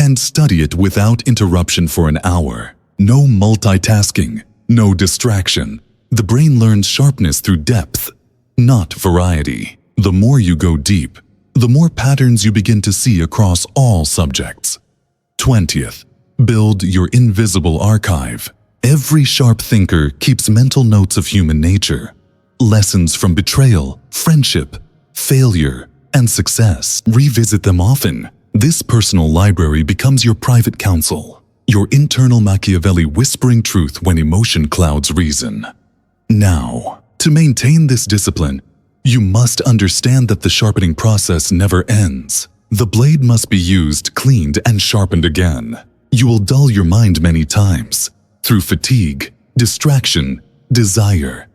and study it without interruption for an hour. No multitasking, no distraction. The brain learns sharpness through depth, not variety. The more you go deep, the more patterns you begin to see across all subjects. 20th, build your invisible archive. Every sharp thinker keeps mental notes of human nature. Lessons from betrayal, friendship, failure, and success. Revisit them often. This personal library becomes your private counsel, your internal Machiavelli whispering truth when emotion clouds reason. Now, to maintain this discipline, you must understand that the sharpening process never ends. The blade must be used, cleaned, and sharpened again. You will dull your mind many times, through fatigue, distraction, desire.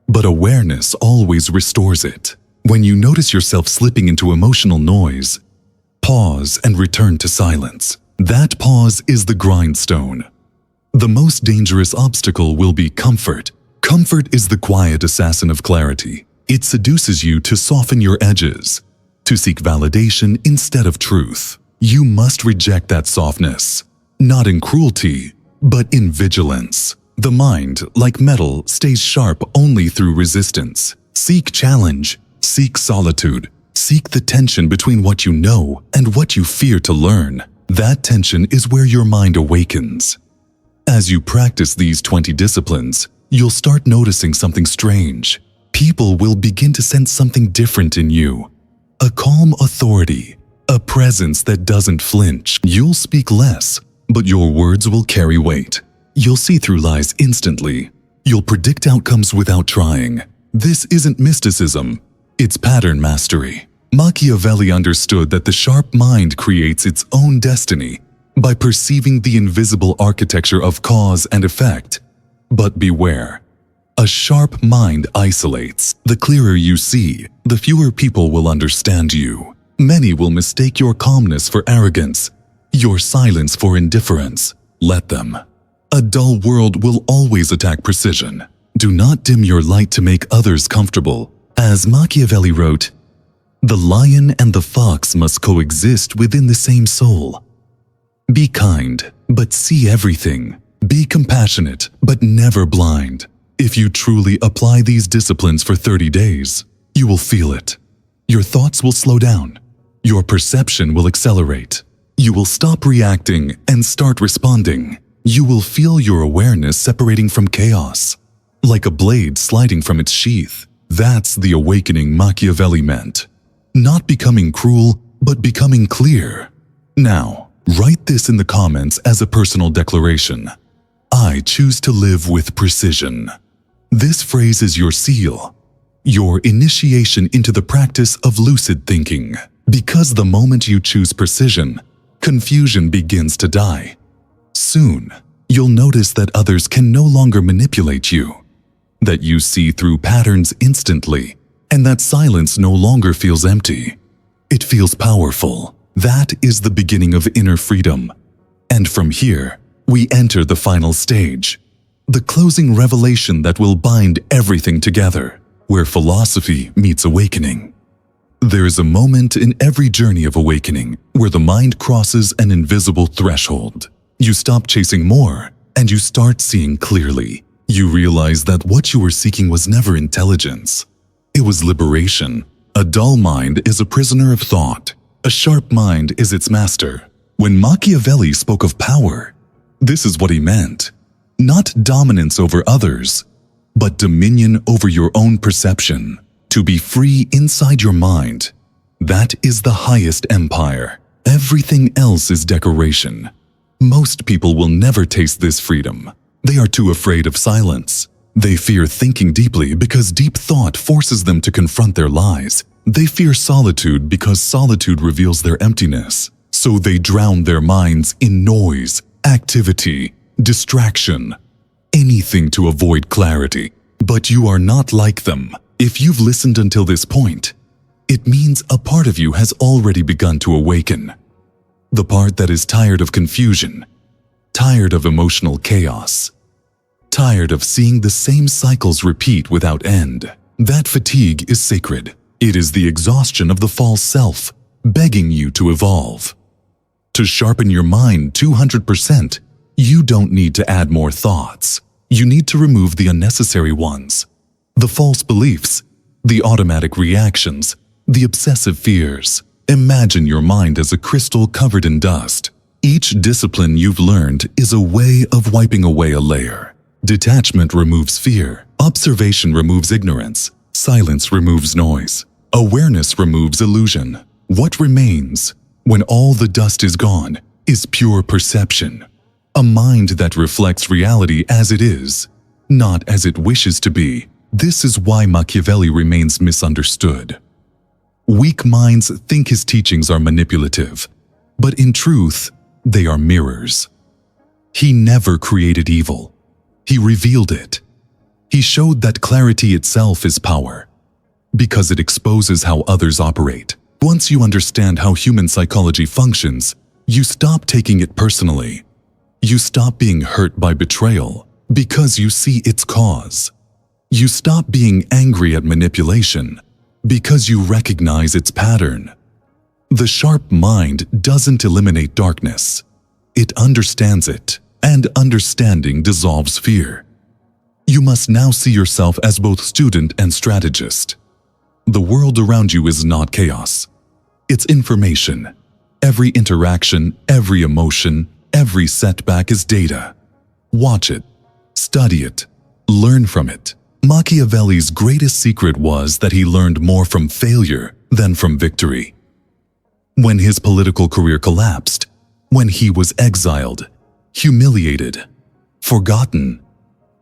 But awareness always restores it. When you notice yourself slipping into emotional noise, pause and return to silence. That pause is the grindstone. The most dangerous obstacle will be comfort. Comfort is the quiet assassin of clarity. It seduces you to soften your edges, to seek validation instead of truth. You must reject that softness, not in cruelty, but in vigilance. The mind, like metal, stays sharp only through resistance. Seek challenge, seek solitude, seek the tension between what you know and what you fear to learn. That tension is where your mind awakens. As you practice these 20 disciplines, you'll start noticing something strange. People will begin to sense something different in you. A calm authority, a presence that doesn't flinch. You'll speak less, but your words will carry weight. You'll see through lies instantly. You'll predict outcomes without trying. This isn't mysticism, it's pattern mastery. Machiavelli understood that the sharp mind creates its own destiny by perceiving the invisible architecture of cause and effect. But beware. A sharp mind isolates. The clearer you see, the fewer people will understand you. Many will mistake your calmness for arrogance, your silence for indifference. Let them. A dull world will always attack precision. Do not dim your light to make others comfortable. As Machiavelli wrote, "The lion and the fox must coexist within the same soul. Be kind, but see everything. Be compassionate, but never blind." If you truly apply these disciplines for 30 days, you will feel it. Your thoughts will slow down. Your perception will accelerate. You will stop reacting and start responding. You will feel your awareness separating from chaos, like a blade sliding from its sheath. That's the awakening Machiavelli meant. Not becoming cruel, but becoming clear. Now, write this in the comments as a personal declaration. I choose to live with precision. This phrase is your seal, your initiation into the practice of lucid thinking. Because the moment you choose precision, confusion begins to die. Soon, you'll notice that others can no longer manipulate you, that you see through patterns instantly, and that silence no longer feels empty. It feels powerful. That is the beginning of inner freedom. And from here, we enter the final stage, the closing revelation that will bind everything together, where philosophy meets awakening. There is a moment in every journey of awakening where the mind crosses an invisible threshold. You stop chasing more, and you start seeing clearly. You realize that what you were seeking was never intelligence. It was liberation. A dull mind is a prisoner of thought. A sharp mind is its master. When Machiavelli spoke of power, this is what he meant. Not dominance over others, but dominion over your own perception. To be free inside your mind, that is the highest empire. Everything else is decoration. Most people will never taste this freedom. They are too afraid of silence. They fear thinking deeply because deep thought forces them to confront their lies. They fear solitude because solitude reveals their emptiness. So they drown their minds in noise, activity, distraction, anything to avoid clarity. But you are not like them. If you've listened until this point, it means a part of you has already begun to awaken. The part that is tired of confusion, tired of emotional chaos, tired of seeing the same cycles repeat without end. That fatigue is sacred. It is the exhaustion of the false self, begging you to evolve. To sharpen your mind 200%, you don't need to add more thoughts. You need to remove the unnecessary ones. The false beliefs, the automatic reactions, the obsessive fears. Imagine your mind as a crystal covered in dust. Each discipline you've learned is a way of wiping away a layer. Detachment removes fear. Observation removes ignorance. Silence removes noise. Awareness removes illusion. What remains, when all the dust is gone, is pure perception. A mind that reflects reality as it is, not as it wishes to be. This is why Machiavelli remains misunderstood. Weak minds think his teachings are manipulative, but in truth, they are mirrors. He never created evil. He revealed it. He showed that clarity itself is power, because it exposes how others operate. Once you understand how human psychology functions, you stop taking it personally. You stop being hurt by betrayal because you see its cause. You stop being angry at manipulation because you recognize its pattern. The sharp mind doesn't eliminate darkness. It understands it, and understanding dissolves fear. You must now see yourself as both student and strategist. The world around you is not chaos. It's information. Every interaction, every emotion, every setback is data. Watch it, study it, learn from it. Machiavelli's greatest secret was that he learned more from failure than from victory. When his political career collapsed, when he was exiled, humiliated, forgotten,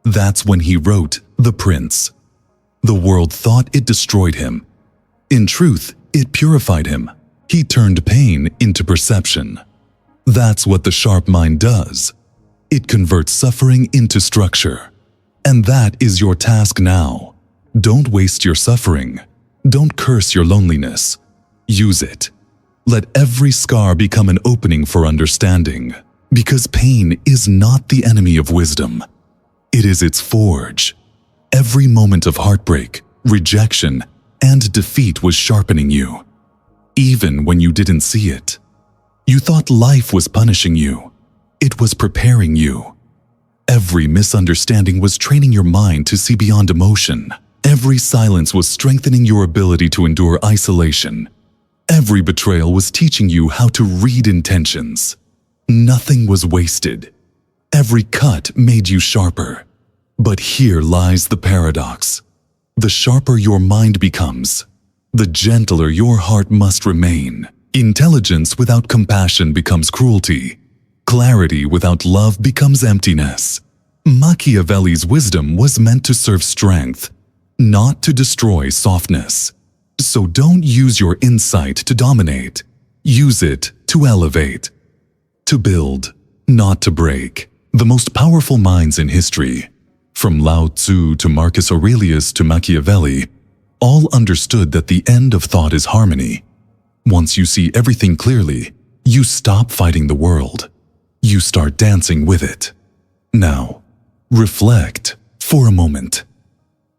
that's when he wrote The Prince. The world thought it destroyed him. In truth, it purified him. He turned pain into perception. That's what the sharp mind does. It converts suffering into structure. And that is your task now. Don't waste your suffering. Don't curse your loneliness. Use it. Let every scar become an opening for understanding. Because pain is not the enemy of wisdom. It is its forge. Every moment of heartbreak, rejection, and defeat was sharpening you. Even when you didn't see it. You thought life was punishing you. It was preparing you. Every misunderstanding was training your mind to see beyond emotion. Every silence was strengthening your ability to endure isolation. Every betrayal was teaching you how to read intentions. Nothing was wasted. Every cut made you sharper. But here lies the paradox. The sharper your mind becomes, the gentler your heart must remain. Intelligence without compassion becomes cruelty. Clarity without love becomes emptiness. Machiavelli's wisdom was meant to serve strength, not to destroy softness. So don't use your insight to dominate. Use it to elevate. To build, not to break. The most powerful minds in history, from Lao Tzu to Marcus Aurelius to Machiavelli, all understood that the end of thought is harmony. Once you see everything clearly, you stop fighting the world. You start dancing with it. Now, reflect for a moment.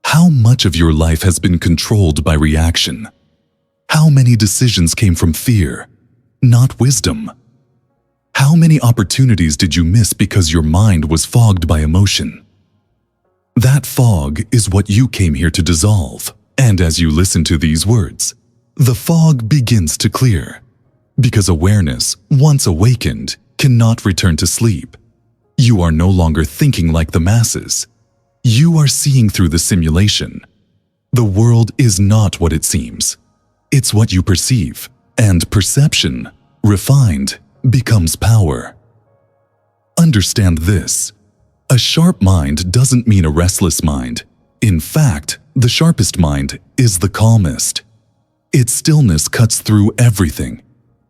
How much of your life has been controlled by reaction? How many decisions came from fear, not wisdom? How many opportunities did you miss because your mind was fogged by emotion? That fog is what you came here to dissolve. And as you listen to these words, the fog begins to clear. Because awareness, once awakened, cannot return to sleep. You are no longer thinking like the masses. You are seeing through the simulation. The world is not what it seems. It's what you perceive, and perception, refined, becomes power. Understand this. A sharp mind doesn't mean a restless mind. In fact, the sharpest mind is the calmest. Its stillness cuts through everything.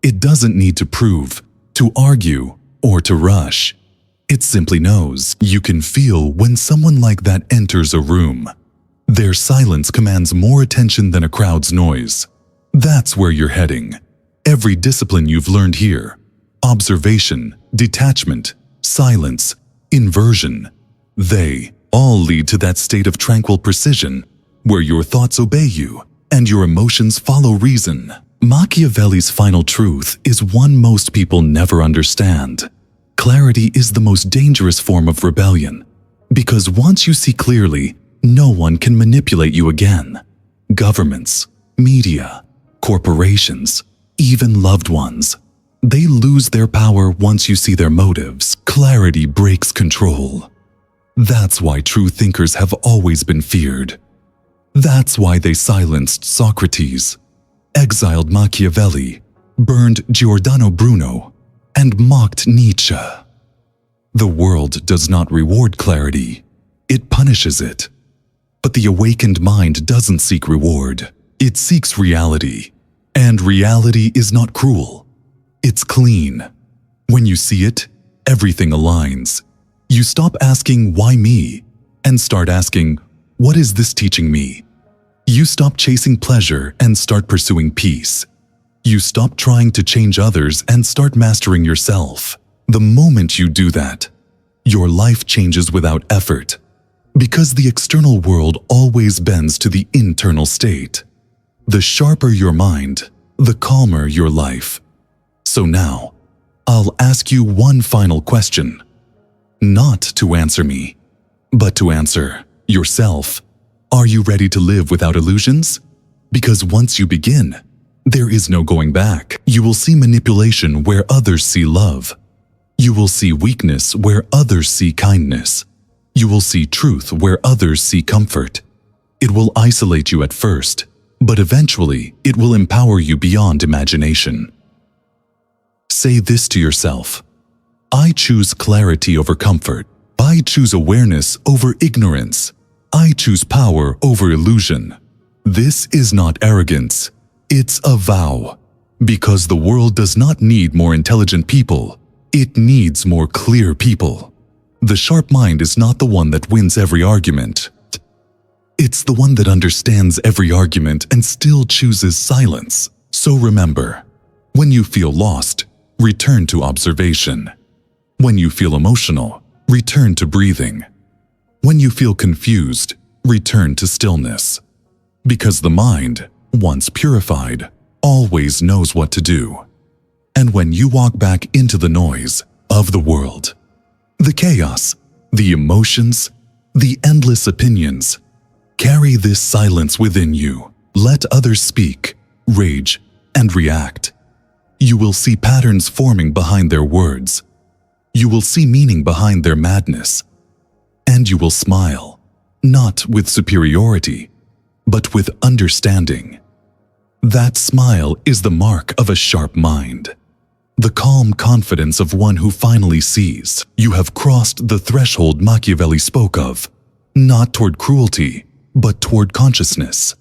It doesn't need to prove, to argue, or to rush. It simply knows. You can feel when someone like that enters a room. Their silence commands more attention than a crowd's noise. That's where you're heading. Every discipline you've learned here, observation, detachment, silence, inversion, they all lead to that state of tranquil precision where your thoughts obey you and your emotions follow reason. Machiavelli's final truth is one most people never understand. Clarity is the most dangerous form of rebellion, because once you see clearly, no one can manipulate you again. Governments, media, corporations, even loved ones. They lose their power once you see their motives. Clarity breaks control. That's why true thinkers have always been feared. That's why they silenced Socrates, exiled Machiavelli, burned Giordano Bruno, and mocked Nietzsche. The world does not reward clarity. It punishes it. But the awakened mind doesn't seek reward. It seeks reality. And reality is not cruel. It's clean. When you see it, everything aligns. You stop asking, why me? And start asking, what is this teaching me? You stop chasing pleasure and start pursuing peace. You stop trying to change others and start mastering yourself. The moment you do that, your life changes without effort. Because the external world always bends to the internal state. The sharper your mind, the calmer your life. So now, I'll ask you one final question. Not to answer me, but to answer yourself. Are you ready to live without illusions? Because once you begin, there is no going back. You will see manipulation where others see love. You will see weakness where others see kindness. You will see truth where others see comfort. It will isolate you at first, but eventually it will empower you beyond imagination. Say this to yourself. I choose clarity over comfort. I choose awareness over ignorance. I choose power over illusion. This is not arrogance. It's a vow. Because the world does not need more intelligent people. It needs more clear people. The sharp mind is not the one that wins every argument. It's the one that understands every argument and still chooses silence. So remember, when you feel lost, return to observation. When you feel emotional, return to breathing. When you feel confused, return to stillness. Because the mind, once purified, always knows what to do. And when you walk back into the noise of the world, the chaos, the emotions, the endless opinions, carry this silence within you. Let others speak, rage, and react. You will see patterns forming behind their words. You will see meaning behind their madness. And you will smile, not with superiority, but with understanding. That smile is the mark of a sharp mind. The calm confidence of one who finally sees you have crossed the threshold Machiavelli spoke of, not toward cruelty, but toward consciousness.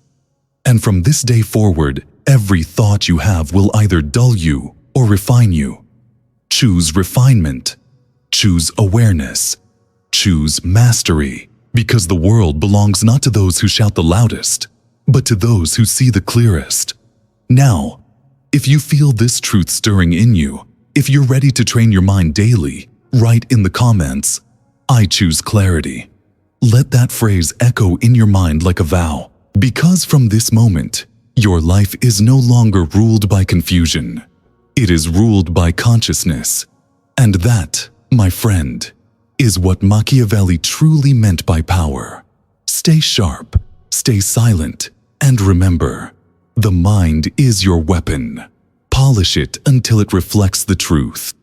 And from this day forward, every thought you have will either dull you or refine you. Choose refinement. Choose awareness. Choose mastery. Because the world belongs not to those who shout the loudest, but to those who see the clearest. Now, if you feel this truth stirring in you, if you're ready to train your mind daily, write in the comments, I choose clarity. Let that phrase echo in your mind like a vow, because from this moment, Your life is no longer ruled by confusion. It is ruled by consciousness. And that, my friend, is what Machiavelli truly meant by power. Stay sharp, stay silent, and remember, the mind is your weapon. Polish it until it reflects the truth.